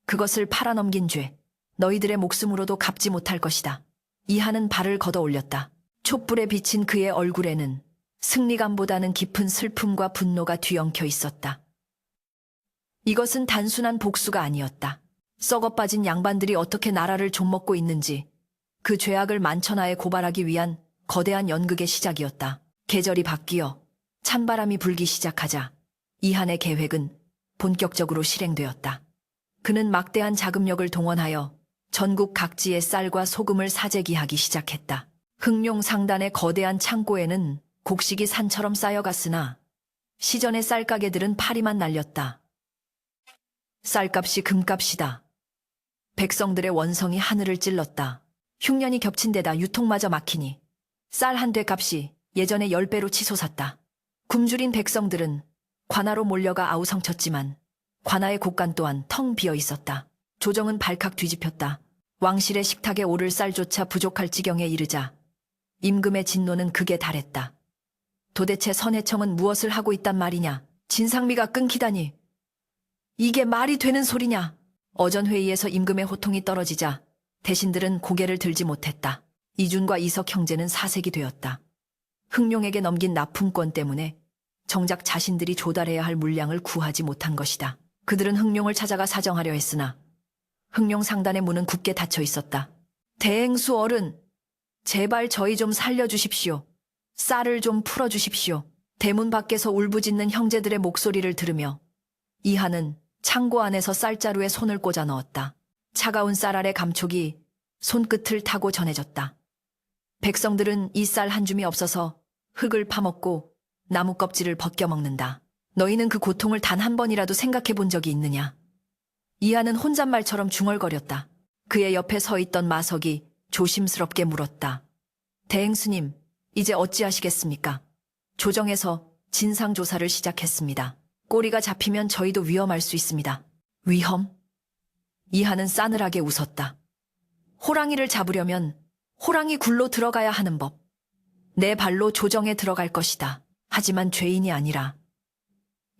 그것을 팔아넘긴 죄, 너희들의 목숨으로도 갚지 못할 것이다. 이한은 발을 걷어 올렸다. 촛불에 비친 그의 얼굴에는 승리감보다는 깊은 슬픔과 분노가 뒤엉켜 있었다. 이것은 단순한 복수가 아니었다. 썩어빠진 양반들이 어떻게 나라를 좀먹고 있는지 그 죄악을 만천하에 고발하기 위한 거대한 연극의 시작이었다. 계절이 바뀌어 찬바람이 불기 시작하자 이한의 계획은 본격적으로 실행되었다. 그는 막대한 자금력을 동원하여 전국 각지의 쌀과 소금을 사재기하기 시작했다. 흥룡 상단의 거대한 창고에는 곡식이 산처럼 쌓여갔으나 시전의 쌀가게들은 파리만 날렸다. 쌀값이 금값이다. 백성들의 원성이 하늘을 찔렀다. 흉년이 겹친 데다 유통마저 막히니 쌀 한 대 값이 예전의 10배로 치솟았다. 굶주린 백성들은 관아로 몰려가 아우성쳤지만 관아의 곳간 또한 텅 비어 있었다. 조정은 발칵 뒤집혔다. 왕실의 식탁에 오를 쌀조차 부족할 지경에 이르자 임금의 진노는 극에 달했다. 도대체 선해청은 무엇을 하고 있단 말이냐? 진상미가 끊기다니. 이게 말이 되는 소리냐? 어전 회의에서 임금의 호통이 떨어지자 대신들은 고개를 들지 못했다. 이준과 이석 형제는 사색이 되었다. 흥룡에게 넘긴 납품권 때문에 정작 자신들이 조달해야 할 물량을 구하지 못한 것이다. 그들은 흥룡을 찾아가 사정하려 했으나 흥룡 상단의 문은 굳게 닫혀 있었다. 대행수 어른, 제발 저희 좀 살려주십시오. 쌀을 좀 풀어주십시오. 대문 밖에서 울부짖는 형제들의 목소리를 들으며 이하는 창고 안에서 쌀자루에 손을 꽂아 넣었다. 차가운 쌀 아래 감촉이 손끝을 타고 전해졌다. 백성들은 이 쌀 한 줌이 없어서 흙을 파먹고 나무 껍질을 벗겨 먹는다. 너희는 그 고통을 단 한 번이라도 생각해 본 적이 있느냐? 이하는 혼잣말처럼 중얼거렸다. 그의 옆에 서 있던 마석이 조심스럽게 물었다. 대행수님, 이제 어찌하시겠습니까? 조정에서 진상조사를 시작했습니다. 꼬리가 잡히면 저희도 위험할 수 있습니다. 위험? 이하는 싸늘하게 웃었다. 호랑이를 잡으려면 호랑이 굴로 들어가야 하는 법. 내 발로 조정에 들어갈 것이다. 하지만 죄인이 아니라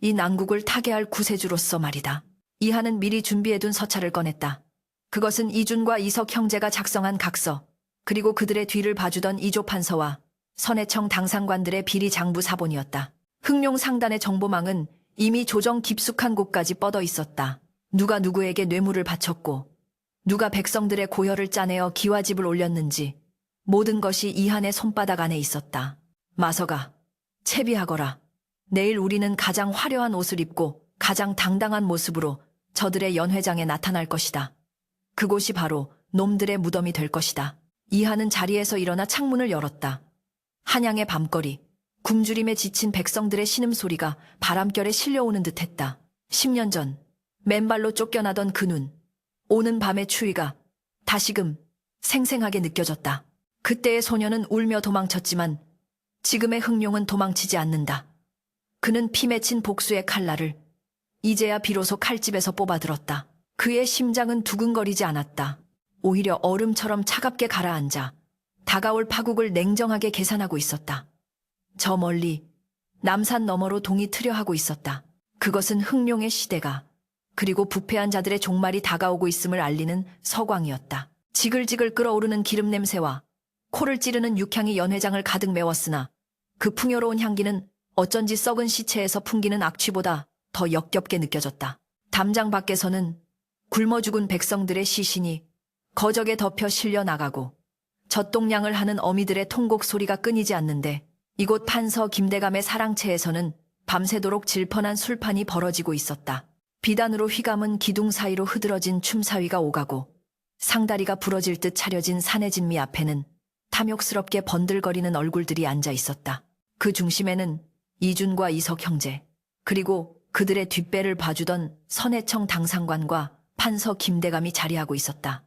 이 난국을 타개할 구세주로서 말이다. 이하는 미리 준비해둔 서찰을 꺼냈다. 그것은 이준과 이석 형제가 작성한 각서, 그리고 그들의 뒤를 봐주던 이조 판서와 선해청 당상관들의 비리 장부 사본이었다. 흥룡 상단의 정보망은 이미 조정 깊숙한 곳까지 뻗어 있었다. 누가 누구에게 뇌물을 바쳤고 누가 백성들의 고혈을 짜내어 기와집을 올렸는지 모든 것이 이한의 손바닥 안에 있었다. 마서가 채비하거라. 내일 우리는 가장 화려한 옷을 입고 가장 당당한 모습으로 저들의 연회장에 나타날 것이다. 그곳이 바로 놈들의 무덤이 될 것이다. 이하는 자리에서 일어나 창문을 열었다. 한양의 밤거리, 굶주림에 지친 백성들의 신음소리가 바람결에 실려오는 듯했다. 10년 전 맨발로 쫓겨나던 그 눈, 오는 밤의 추위가 다시금 생생하게 느껴졌다. 그때의 소녀는 울며 도망쳤지만 지금의 흥룡은 도망치지 않는다. 그는 피 맺힌 복수의 칼날을 이제야 비로소 칼집에서 뽑아들었다. 그의 심장은 두근거리지 않았다. 오히려 얼음처럼 차갑게 가라앉아 다가올 파국을 냉정하게 계산하고 있었다. 저 멀리 남산 너머로 동이 트려하고 있었다. 그것은 흥룡의 시대가, 그리고 부패한 자들의 종말이 다가오고 있음을 알리는 서광이었다. 지글지글 끓어오르는 기름 냄새와 코를 찌르는 육향이 연회장을 가득 메웠으나 그 풍요로운 향기는 어쩐지 썩은 시체에서 풍기는 악취보다 더 역겹게 느껴졌다. 담장 밖에서는 굶어 죽은 백성들의 시신이 거적에 덮여 실려 나가고 젖동량을 하는 어미들의 통곡 소리가 끊이지 않는데, 이곳 판서 김대감의 사랑채에서는 밤새도록 질펀한 술판이 벌어지고 있었다. 비단으로 휘감은 기둥 사이로 흐드러진 춤사위가 오가고 상다리가 부러질 듯 차려진 산해진미 앞에는 탐욕스럽게 번들거리는 얼굴들이 앉아 있었다. 그 중심에는 이준과 이석 형제, 그리고 그들의 뒷배를 봐주던 선해청 당상관과 판서 김대감이 자리하고 있었다.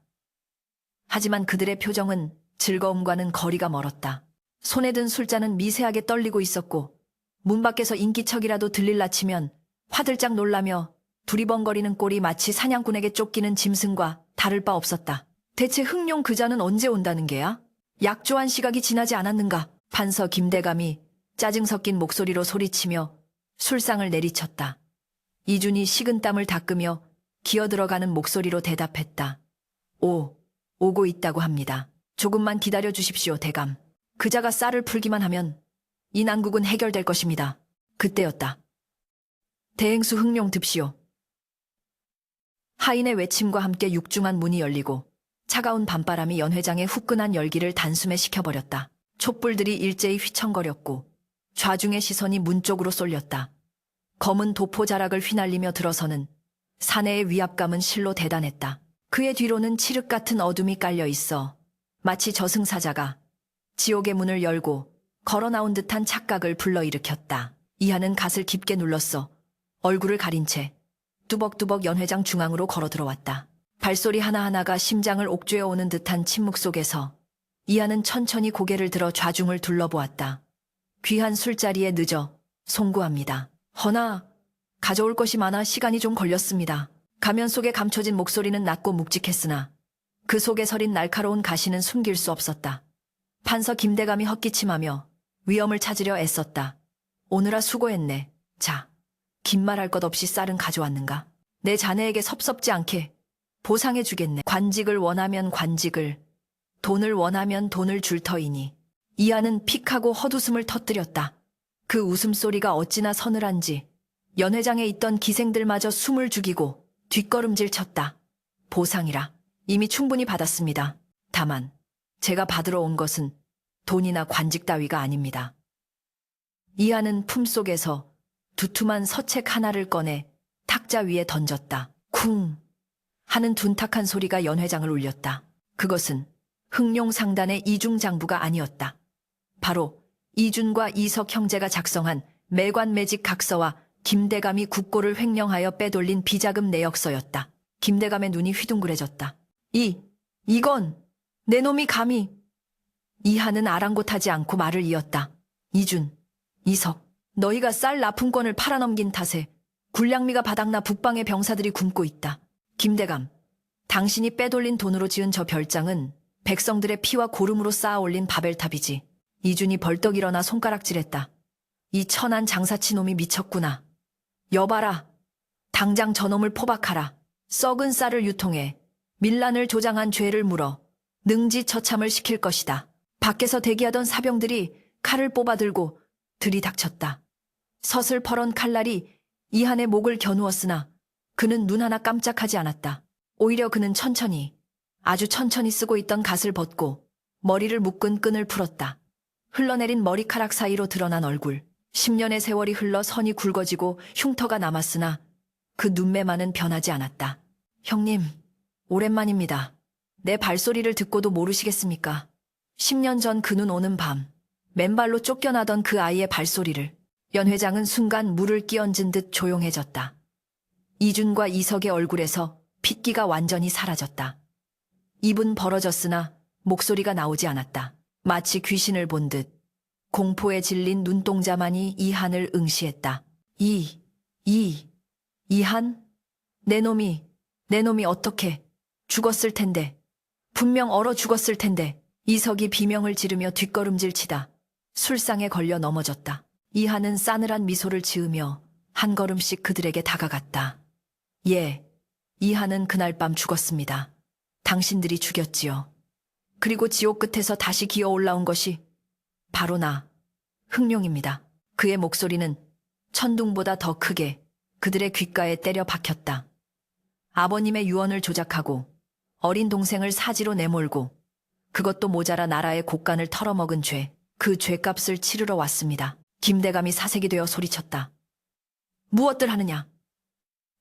하지만 그들의 표정은 즐거움과는 거리가 멀었다. 손에 든 술잔은 미세하게 떨리고 있었고 문 밖에서 인기척이라도 들릴라 치면 화들짝 놀라며 두리번거리는 꼴이 마치 사냥꾼에게 쫓기는 짐승과 다를 바 없었다. 대체 흥룡 그자는 언제 온다는 게야? 약조한 시각이 지나지 않았는가? 판서 김대감이 짜증 섞인 목소리로 소리치며 술상을 내리쳤다. 이준이 식은땀을 닦으며 기어들어가는 목소리로 대답했다. 오고 있다고 합니다. 조금만 기다려 주십시오, 대감. 그자가 쌀을 풀기만 하면 이 난국은 해결될 것입니다. 그때였다. 대행수 흥룡 듭시오. 하인의 외침과 함께 육중한 문이 열리고 차가운 밤바람이 연회장의 후끈한 열기를 단숨에 식혀버렸다. 촛불들이 일제히 휘청거렸고 좌중의 시선이 문 쪽으로 쏠렸다. 검은 도포 자락을 휘날리며 들어서는 사내의 위압감은 실로 대단했다. 그의 뒤로는 칠흑 같은 어둠이 깔려 있어 마치 저승사자가 지옥의 문을 열고 걸어 나온 듯한 착각을 불러일으켰다. 이하는 갓을 깊게 눌렀어 얼굴을 가린 채 뚜벅뚜벅 연회장 중앙으로 걸어 들어왔다. 발소리 하나하나가 심장을 옥죄어오는 듯한 침묵 속에서 이하는 천천히 고개를 들어 좌중을 둘러보았다. 귀한 술자리에 늦어 송구합니다. 허나 가져올 것이 많아 시간이 좀 걸렸습니다. 가면 속에 감춰진 목소리는 낮고 묵직했으나 그 속에 서린 날카로운 가시는 숨길 수 없었다. 판서 김대감이 헛기침하며 위엄을 찾으려 애썼다. 오느라 수고했네. 자, 긴 말할 것 없이 쌀은 가져왔는가? 내 자네에게 섭섭지 않게 보상해주겠네. 관직을 원하면 관직을, 돈을 원하면 돈을 줄 터이니. 이하는 픽하고 헛웃음을 터뜨렸다. 그 웃음소리가 어찌나 서늘한지 연회장에 있던 기생들마저 숨을 죽이고 뒷걸음질 쳤다. 보상이라 이미 충분히 받았습니다. 다만 제가 받으러 온 것은 돈이나 관직 따위가 아닙니다. 이하는 품속에서 두툼한 서책 하나를 꺼내 탁자 위에 던졌다. 쿵 하는 둔탁한 소리가 연회장을 울렸다. 그것은 흥룡 상단의 이중 장부가 아니었다. 바로 이준과 이석 형제가 작성한 매관매직 각서와 김대감이 국고를 횡령하여 빼돌린 비자금 내역서였다. 김대감의 눈이 휘둥그레졌다. 이건 내 놈이 감히. 이하는 아랑곳하지 않고 말을 이었다. 이준, 이석, 너희가 쌀 납품권을 팔아넘긴 탓에 군량미가 바닥나 북방의 병사들이 굶고 있다. 김대감, 당신이 빼돌린 돈으로 지은 저 별장은 백성들의 피와 고름으로 쌓아 올린 바벨탑이지. 이준이 벌떡 일어나 손가락질했다. 이 천한 장사치 놈이 미쳤구나. 여봐라. 당장 저놈을 포박하라. 썩은 쌀을 유통해 밀란을 조장한 죄를 물어 능지처참을 시킬 것이다. 밖에서 대기하던 사병들이 칼을 뽑아들고 들이닥쳤다. 서슬퍼런 칼날이 이한의 목을 겨누었으나 그는 눈 하나 깜짝하지 않았다. 오히려 그는 천천히, 아주 천천히 쓰고 있던 갓을 벗고 머리를 묶은 끈을 풀었다. 흘러내린 머리카락 사이로 드러난 얼굴, 10년의 세월이 흘러 선이 굵어지고 흉터가 남았으나 그 눈매만은 변하지 않았다. 형님, 오랜만입니다. 내 발소리를 듣고도 모르시겠습니까? 10년 전 그 눈 오는 밤, 맨발로 쫓겨나던 그 아이의 발소리를. 연 회장은 순간 물을 끼얹은 듯 조용해졌다. 이준과 이석의 얼굴에서 핏기가 완전히 사라졌다. 입은 벌어졌으나 목소리가 나오지 않았다. 마치 귀신을 본 듯 공포에 질린 눈동자만이 이한을 응시했다. 이한? 내 놈이 어떻게 죽었을 텐데. 분명 얼어 죽었을 텐데. 이석이 비명을 지르며 뒷걸음질 치다 술상에 걸려 넘어졌다. 이한은 싸늘한 미소를 지으며 한 걸음씩 그들에게 다가갔다. 예, 이한은 그날 밤 죽었습니다. 당신들이 죽였지요. 그리고 지옥 끝에서 다시 기어 올라온 것이 바로 나, 흥룡입니다. 그의 목소리는 천둥보다 더 크게 그들의 귓가에 때려 박혔다. 아버님의 유언을 조작하고 어린 동생을 사지로 내몰고 그것도 모자라 나라의 곳간을 털어먹은 죄, 그 죄값을 치르러 왔습니다. 김대감이 사색이 되어 소리쳤다. 무엇들 하느냐?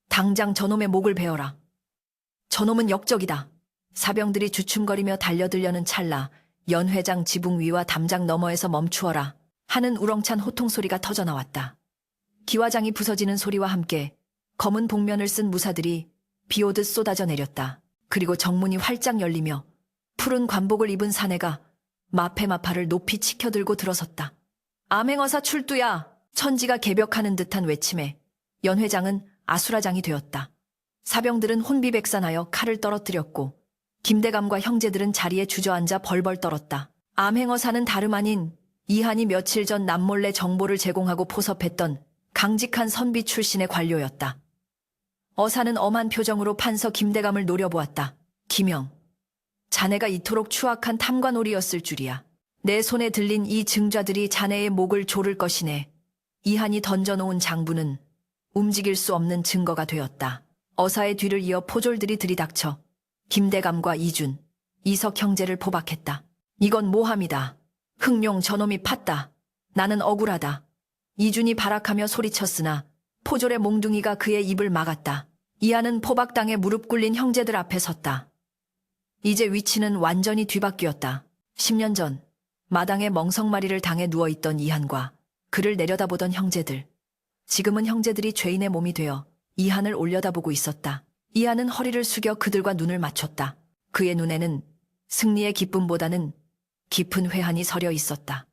당장 저놈의 목을 베어라. 저놈은 역적이다. 사병들이 주춤거리며 달려들려는 찰나 연 회장 지붕 위와 담장 너머에서 멈추어라 하는 우렁찬 호통소리가 터져나왔다. 기와장이 부서지는 소리와 함께 검은 복면을 쓴 무사들이 비오듯 쏟아져 내렸다. 그리고 정문이 활짝 열리며 푸른 관복을 입은 사내가 마패마파를 높이 치켜들고 들어섰다. 암행어사 출두야! 천지가 개벽하는 듯한 외침에 연 회장은 아수라장이 되었다. 사병들은 혼비백산하여 칼을 떨어뜨렸고 김대감과 형제들은 자리에 주저앉아 벌벌 떨었다. 암행어사는 다름 아닌 이한이 며칠 전 남몰래 정보를 제공하고 포섭했던 강직한 선비 출신의 관료였다. 어사는 엄한 표정으로 판서 김대감을 노려보았다. 김영, 자네가 이토록 추악한 탐관오리였을 줄이야. 내 손에 들린 이 증좌들이 자네의 목을 조를 것이네. 이한이 던져놓은 장부는 움직일 수 없는 증거가 되었다. 어사의 뒤를 이어 포졸들이 들이닥쳐 김대감과 이준, 이석 형제를 포박했다. 이건 모함이다. 흥룡 저놈이 팠다. 나는 억울하다. 이준이 발악하며 소리쳤으나 포졸의 몽둥이가 그의 입을 막았다. 이한은 포박당에 무릎 꿇린 형제들 앞에 섰다. 이제 위치는 완전히 뒤바뀌었다. 10년 전 마당에 멍석마리를 당해 누워있던 이한과 그를 내려다보던 형제들. 지금은 형제들이 죄인의 몸이 되어 이한을 올려다보고 있었다. 이한은 허리를 숙여 그들과 눈을 맞췄다. 그의 눈에는 승리의 기쁨보다는 깊은 회한이 서려 있었다.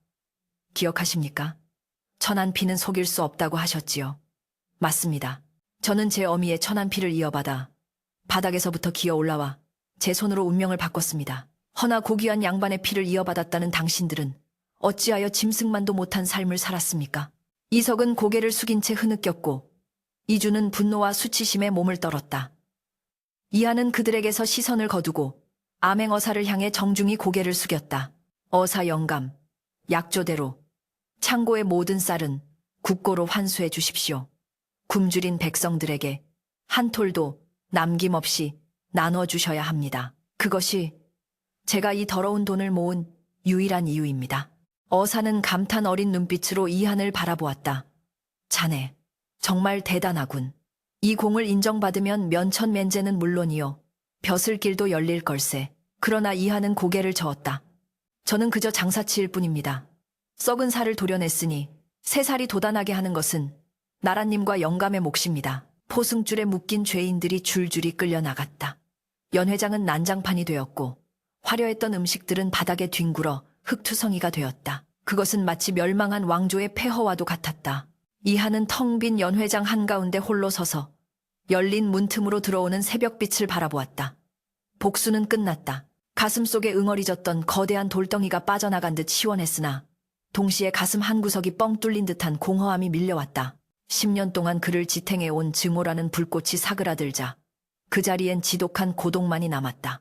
기억하십니까? 천한 피는 속일 수 없다고 하셨지요. 맞습니다. 저는 제 어미의 천한 피를 이어받아 바닥에서부터 기어 올라와 제 손으로 운명을 바꿨습니다. 허나 고귀한 양반의 피를 이어받았다는 당신들은 어찌하여 짐승만도 못한 삶을 살았습니까? 이석은 고개를 숙인 채 흐느꼈고 이준은 분노와 수치심에 몸을 떨었다. 이하는 그들에게서 시선을 거두고 암행어사를 향해 정중히 고개를 숙였다. 어사 영감, 약조대로 창고의 모든 쌀은 국고로 환수해 주십시오. 굶주린 백성들에게 한 톨도 남김없이 나눠주셔야 합니다. 그것이 제가 이 더러운 돈을 모은 유일한 이유입니다. 어사는 감탄 어린 눈빛으로 이한을 바라보았다. 자네, 정말 대단하군. 이 공을 인정받으면 면천맨제는 물론이요. 벼슬길도 열릴 걸세. 그러나 이한은 고개를 저었다. 저는 그저 장사치일 뿐입니다. 썩은 살을 도려냈으니 새 살이 돋아나게 하는 것은 나라님과 영감의 몫입니다. 포승줄에 묶인 죄인들이 줄줄이 끌려나갔다. 연 회장은 난장판이 되었고 화려했던 음식들은 바닥에 뒹굴어 흙투성이가 되었다. 그것은 마치 멸망한 왕조의 폐허와도 같았다. 이하는 텅 빈 연 회장 한가운데 홀로 서서 열린 문틈으로 들어오는 새벽빛을 바라보았다. 복수는 끝났다. 가슴속에 응어리졌던 거대한 돌덩이가 빠져나간 듯 시원했으나 동시에 가슴 한구석이 뻥 뚫린 듯한 공허함이 밀려왔다. 10년 동안 그를 지탱해온 증오라는 불꽃이 사그라들자 그 자리엔 지독한 고독만이 남았다.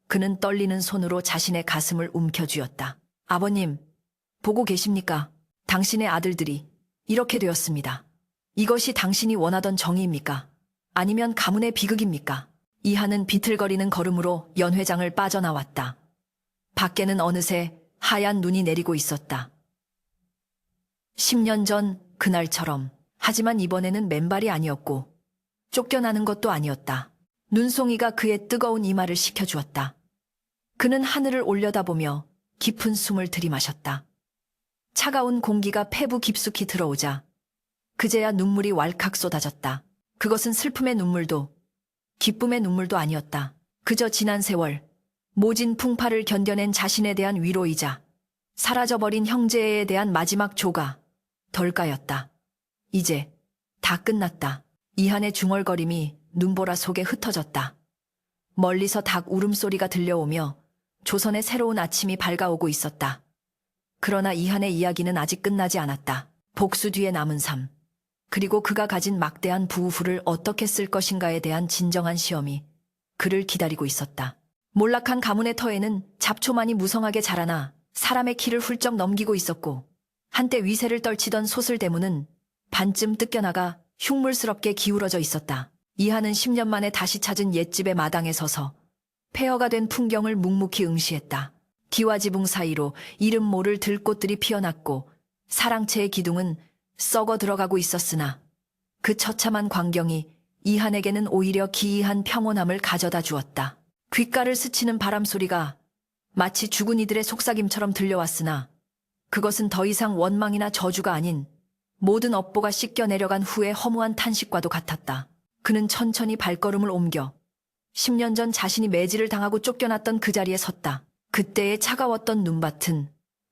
그는 떨리는 손으로 자신의 가슴을 움켜쥐었다. 아버님, 보고 계십니까? 당신의 아들들이 이렇게 되었습니다. 이것이 당신이 원하던 정의입니까? 아니면 가문의 비극입니까? 이하는 비틀거리는 걸음으로 연 회장을 빠져나왔다. 밖에는 어느새 하얀 눈이 내리고 있었다. 10년 전 그날처럼. 하지만 이번에는 맨발이 아니었고 쫓겨나는 것도 아니었다. 눈송이가 그의 뜨거운 이마를 식혀주었다. 그는 하늘을 올려다보며 깊은 숨을 들이마셨다. 차가운 공기가 폐부 깊숙이 들어오자 그제야 눈물이 왈칵 쏟아졌다. 그것은 슬픔의 눈물도 기쁨의 눈물도 아니었다. 그저 지난 세월, 모진 풍파를 견뎌낸 자신에 대한 위로이자 사라져버린 형제에 대한 마지막 조가 덜까였다. 이제 다 끝났다. 이한의 중얼거림이 눈보라 속에 흩어졌다. 멀리서 닭 울음소리가 들려오며 조선의 새로운 아침이 밝아오고 있었다. 그러나 이한의 이야기는 아직 끝나지 않았다. 복수 뒤에 남은 삶, 그리고 그가 가진 막대한 부후를 어떻게 쓸 것인가에 대한 진정한 시험이 그를 기다리고 있었다. 몰락한 가문의 터에는 잡초만이 무성하게 자라나 사람의 키를 훌쩍 넘기고 있었고, 한때 위세를 떨치던 소슬대문은 반쯤 뜯겨나가 흉물스럽게 기울어져 있었다. 이하는 10년 만에 다시 찾은 옛집의 마당에 서서 폐허가 된 풍경을 묵묵히 응시했다. 기와 지붕 사이로 이름 모를 들꽃들이 피어났고 사랑채의 기둥은 썩어 들어가고 있었으나 그 처참한 광경이 이한에게는 오히려 기이한 평온함을 가져다 주었다. 귓가를 스치는 바람소리가 마치 죽은 이들의 속삭임처럼 들려왔으나 그것은 더 이상 원망이나 저주가 아닌 모든 업보가 씻겨 내려간 후의 허무한 탄식과도 같았다. 그는 천천히 발걸음을 옮겨 10년 전 자신이 매질을 당하고 쫓겨났던 그 자리에 섰다. 그때의 차가웠던 눈밭은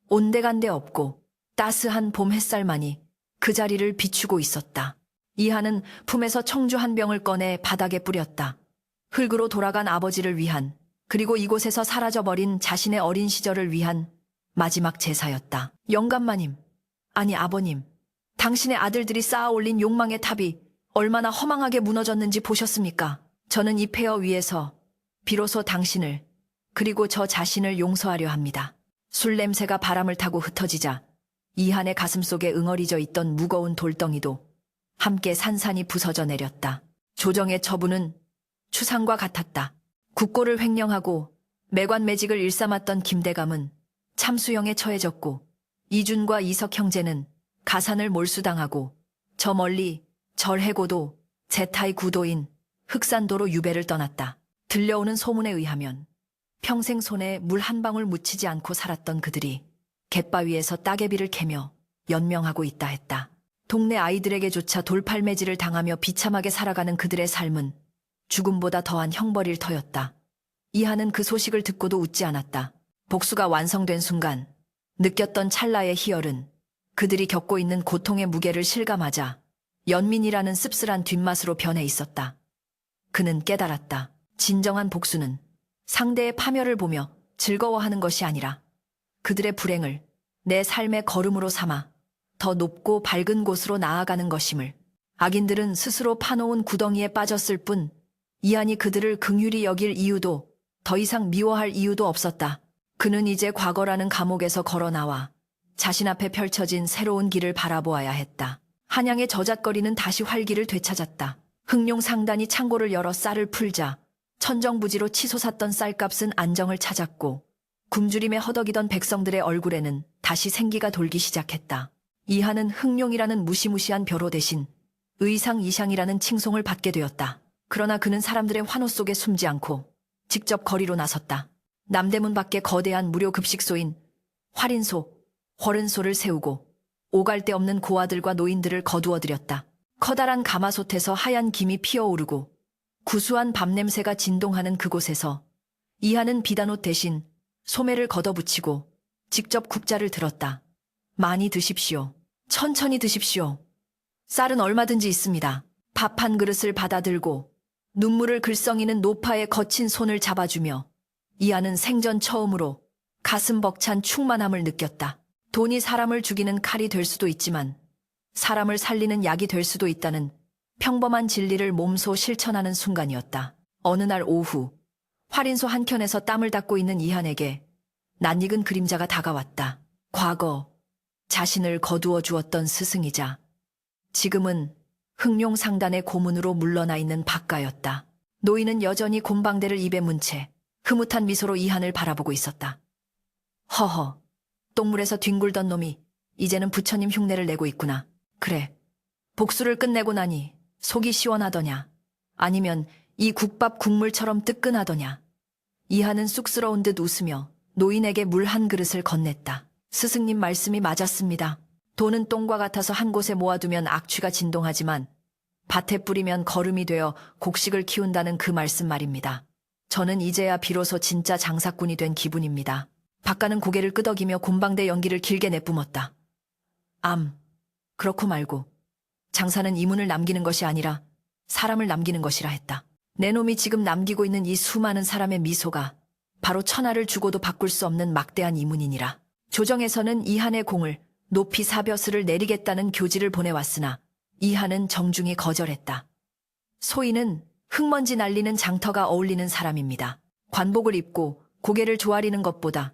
온데간데 없고 따스한 봄 햇살만이 그 자리를 비추고 있었다. 이하는 품에서 청주 한 병을 꺼내 바닥에 뿌렸다. 흙으로 돌아간 아버지를 위한, 그리고 이곳에서 사라져버린 자신의 어린 시절을 위한 마지막 제사였다. 영감마님, 아니 아버님, 당신의 아들들이 쌓아 올린 욕망의 탑이 얼마나 허망하게 무너졌는지 보셨습니까? 저는 이 폐허 위에서 비로소 당신을, 그리고 저 자신을 용서하려 합니다. 술 냄새가 바람을 타고 흩어지자 이한의 가슴속에 응어리져 있던 무거운 돌덩이도 함께 산산이 부서져 내렸다. 조정의 처분은 추상과 같았다. 국고를 횡령하고 매관매직을 일삼았던 김대감은 참수형에 처해졌고, 이준과 이석 형제는 가산을 몰수당하고, 저 멀리 절해고도 제타의 구도인 흑산도로 유배를 떠났다. 들려오는 소문에 의하면 평생 손에 물 한 방울 묻히지 않고 살았던 그들이 갯바위에서 따개비를 캐며 연명하고 있다 했다. 동네 아이들에게조차 돌팔매질을 당하며 비참하게 살아가는 그들의 삶은 죽음보다 더한 형벌일 터였다. 이하는 그 소식을 듣고도 웃지 않았다. 복수가 완성된 순간 느꼈던 찰나의 희열은 그들이 겪고 있는 고통의 무게를 실감하자 연민이라는 씁쓸한 뒷맛으로 변해 있었다. 그는 깨달았다. 진정한 복수는 상대의 파멸을 보며 즐거워하는 것이 아니라 그들의 불행을 내 삶의 걸음으로 삼아 더 높고 밝은 곳으로 나아가는 것임을. 악인들은 스스로 파놓은 구덩이에 빠졌을 뿐 이한이 그들을 긍휼히 여길 이유도 더 이상 미워할 이유도 없었다. 그는 이제 과거라는 감옥에서 걸어 나와 자신 앞에 펼쳐진 새로운 길을 바라보아야 했다. 한양의 저잣거리는 다시 활기를 되찾았다. 흑룡 상단이 창고를 열어 쌀을 풀자 천정부지로 치솟았던 쌀값은 안정을 찾았고, 굶주림에 허덕이던 백성들의 얼굴에는 다시 생기가 돌기 시작했다. 이하는 흑룡이라는 무시무시한 벼로 대신 의상 이상이라는 칭송을 받게 되었다. 그러나 그는 사람들의 환호 속에 숨지 않고 직접 거리로 나섰다. 남대문 밖에 거대한 무료 급식소인 활인소, 헐은소를 세우고 오갈 데 없는 고아들과 노인들을 거두어들였다. 커다란 가마솥에서 하얀 김이 피어오르고 구수한 밥냄새가 진동하는 그곳에서 이하는 비단옷 대신 소매를 걷어붙이고 직접 국자를 들었다. 많이 드십시오. 천천히 드십시오. 쌀은 얼마든지 있습니다. 밥 한 그릇을 받아들고 눈물을 글썽이는 노파의 거친 손을 잡아주며 이하는 생전 처음으로 가슴 벅찬 충만함을 느꼈다. 돈이 사람을 죽이는 칼이 될 수도 있지만 사람을 살리는 약이 될 수도 있다는 평범한 진리를 몸소 실천하는 순간이었다. 어느 날 오후 활인소 한켠에서 땀을 닦고 있는 이한에게 낯익은 그림자가 다가왔다. 과거 자신을 거두어 주었던 스승이자 지금은 흑룡 상단의 고문으로 물러나 있는 박가였다. 노인은 여전히 곰방대를 입에 문 채 흐뭇한 미소로 이한을 바라보고 있었다. 허허, 똥물에서 뒹굴던 놈이 이제는 부처님 흉내를 내고 있구나. 그래. 복수를 끝내고 나니 속이 시원하더냐? 아니면 이 국밥 국물처럼 뜨끈하더냐? 이하는 쑥스러운 듯 웃으며 노인에게 물 한 그릇을 건넸다. 스승님 말씀이 맞았습니다. 돈은 똥과 같아서 한 곳에 모아두면 악취가 진동하지만 밭에 뿌리면 거름이 되어 곡식을 키운다는 그 말씀 말입니다. 저는 이제야 비로소 진짜 장사꾼이 된 기분입니다. 박가는 고개를 끄덕이며 곰방대 연기를 길게 내뿜었다. 그렇고 말고 장사는 이문을 남기는 것이 아니라 사람을 남기는 것이라 했다. 내 놈이 지금 남기고 있는 이 수많은 사람의 미소가 바로 천하를 주고도 바꿀 수 없는 막대한 이문이니라. 조정에서는 이한의 공을 높이 사벼슬을 내리겠다는 교지를 보내왔으나 이한은 정중히 거절했다. 소인은 흙먼지 날리는 장터가 어울리는 사람입니다. 관복을 입고 고개를 조아리는 것보다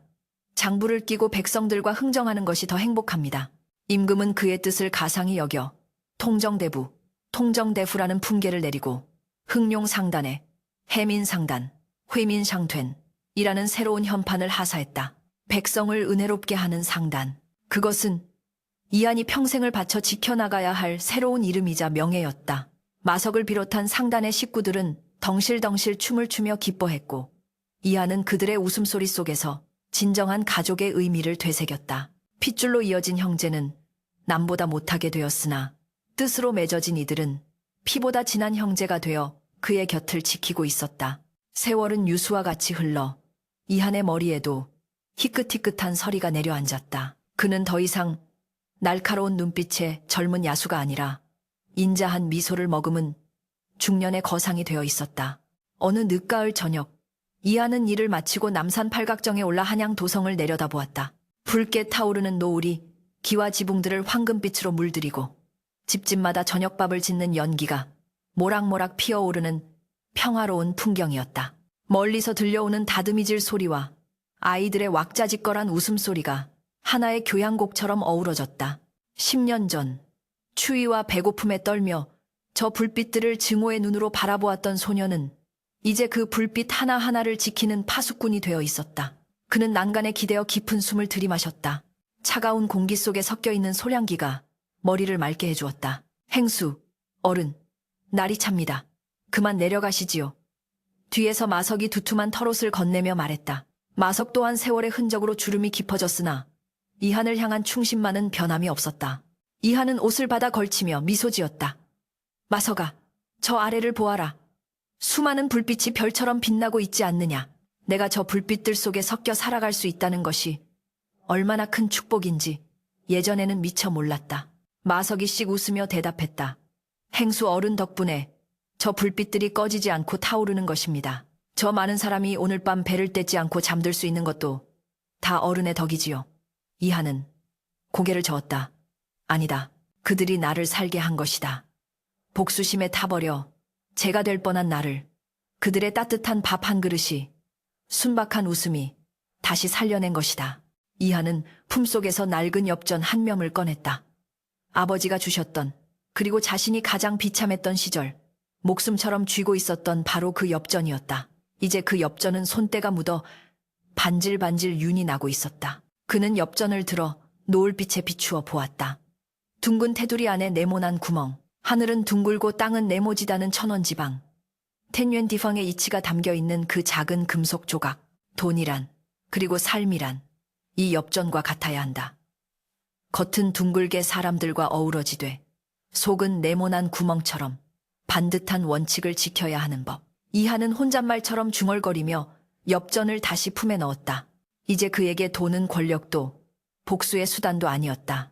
장부를 끼고 백성들과 흥정하는 것이 더 행복합니다. 임금은 그의 뜻을 가상히 여겨 통정대부, 통정대후라는 품계를 내리고 흥룡상단에 해민상단, 회민상된이라는 새로운 현판을 하사했다. 백성을 은혜롭게 하는 상단. 그것은 이한이 평생을 바쳐 지켜나가야 할 새로운 이름이자 명예였다. 마석을 비롯한 상단의 식구들은 덩실덩실 춤을 추며 기뻐했고 이한은 그들의 웃음소리 속에서 진정한 가족의 의미를 되새겼다. 핏줄로 이어진 형제는 남보다 못하게 되었으나 뜻으로 맺어진 이들은 피보다 진한 형제가 되어 그의 곁을 지키고 있었다. 세월은 유수와 같이 흘러 이한의 머리에도 희끗희끗한 서리가 내려앉았다. 그는 더 이상 날카로운 눈빛의 젊은 야수가 아니라 인자한 미소를 머금은 중년의 거상이 되어 있었다. 어느 늦가을 저녁, 이한은 일을 마치고 남산 팔각정에 올라 한양 도성을 내려다보았다. 붉게 타오르는 노을이 기와 지붕들을 황금빛으로 물들이고 집집마다 저녁밥을 짓는 연기가 모락모락 피어오르는 평화로운 풍경이었다. 멀리서 들려오는 다듬이질 소리와 아이들의 왁자지껄한 웃음소리가 하나의 교향곡처럼 어우러졌다. 10년 전 추위와 배고픔에 떨며 저 불빛들을 증오의 눈으로 바라보았던 소녀는 이제 그 불빛 하나하나를 지키는 파수꾼이 되어 있었다. 그는 난간에 기대어 깊은 숨을 들이마셨다. 차가운 공기 속에 섞여있는 소량기가 머리를 맑게 해주었다. 행수, 어른, 날이 찹니다. 그만 내려가시지요. 뒤에서 마석이 두툼한 털옷을 건네며 말했다. 마석 또한 세월의 흔적으로 주름이 깊어졌으나 이한을 향한 충신만은 변함이 없었다. 이한은 옷을 받아 걸치며 미소 지었다. 마석아, 저 아래를 보아라. 수많은 불빛이 별처럼 빛나고 있지 않느냐. 내가 저 불빛들 속에 섞여 살아갈 수 있다는 것이 얼마나 큰 축복인지 예전에는 미처 몰랐다. 마석이 씩 웃으며 대답했다. 행수 어른 덕분에 저 불빛들이 꺼지지 않고 타오르는 것입니다. 저 많은 사람이 오늘 밤 배를 떼지 않고 잠들 수 있는 것도 다 어른의 덕이지요. 이한은 고개를 저었다. 아니다. 그들이 나를 살게 한 것이다. 복수심에 타버려 죄가 될 뻔한 나를 그들의 따뜻한 밥 한 그릇이 순박한 웃음이 다시 살려낸 것이다. 이한은 품속에서 낡은 엽전 한 뼘을 꺼냈다. 아버지가 주셨던 그리고 자신이 가장 비참했던 시절 목숨처럼 쥐고 있었던 바로 그 엽전이었다. 이제 그 엽전은 손때가 묻어 반질반질 윤이 나고 있었다. 그는 엽전을 들어 노을빛에 비추어 보았다. 둥근 테두리 안에 네모난 구멍, 하늘은 둥글고 땅은 네모지다는 천원지방, 텐유엔 디팡의 이치가 담겨있는 그 작은 금속 조각, 돈이란, 그리고 삶이란 이 엽전과 같아야 한다. 겉은 둥글게 사람들과 어우러지되 속은 네모난 구멍처럼 반듯한 원칙을 지켜야 하는 법. 이한은 혼잣말처럼 중얼거리며 엽전을 다시 품에 넣었다. 이제 그에게 돈은 권력도 복수의 수단도 아니었다.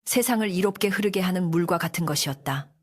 세상을 이롭게 흐르게 하는 물과 같은 것이었다.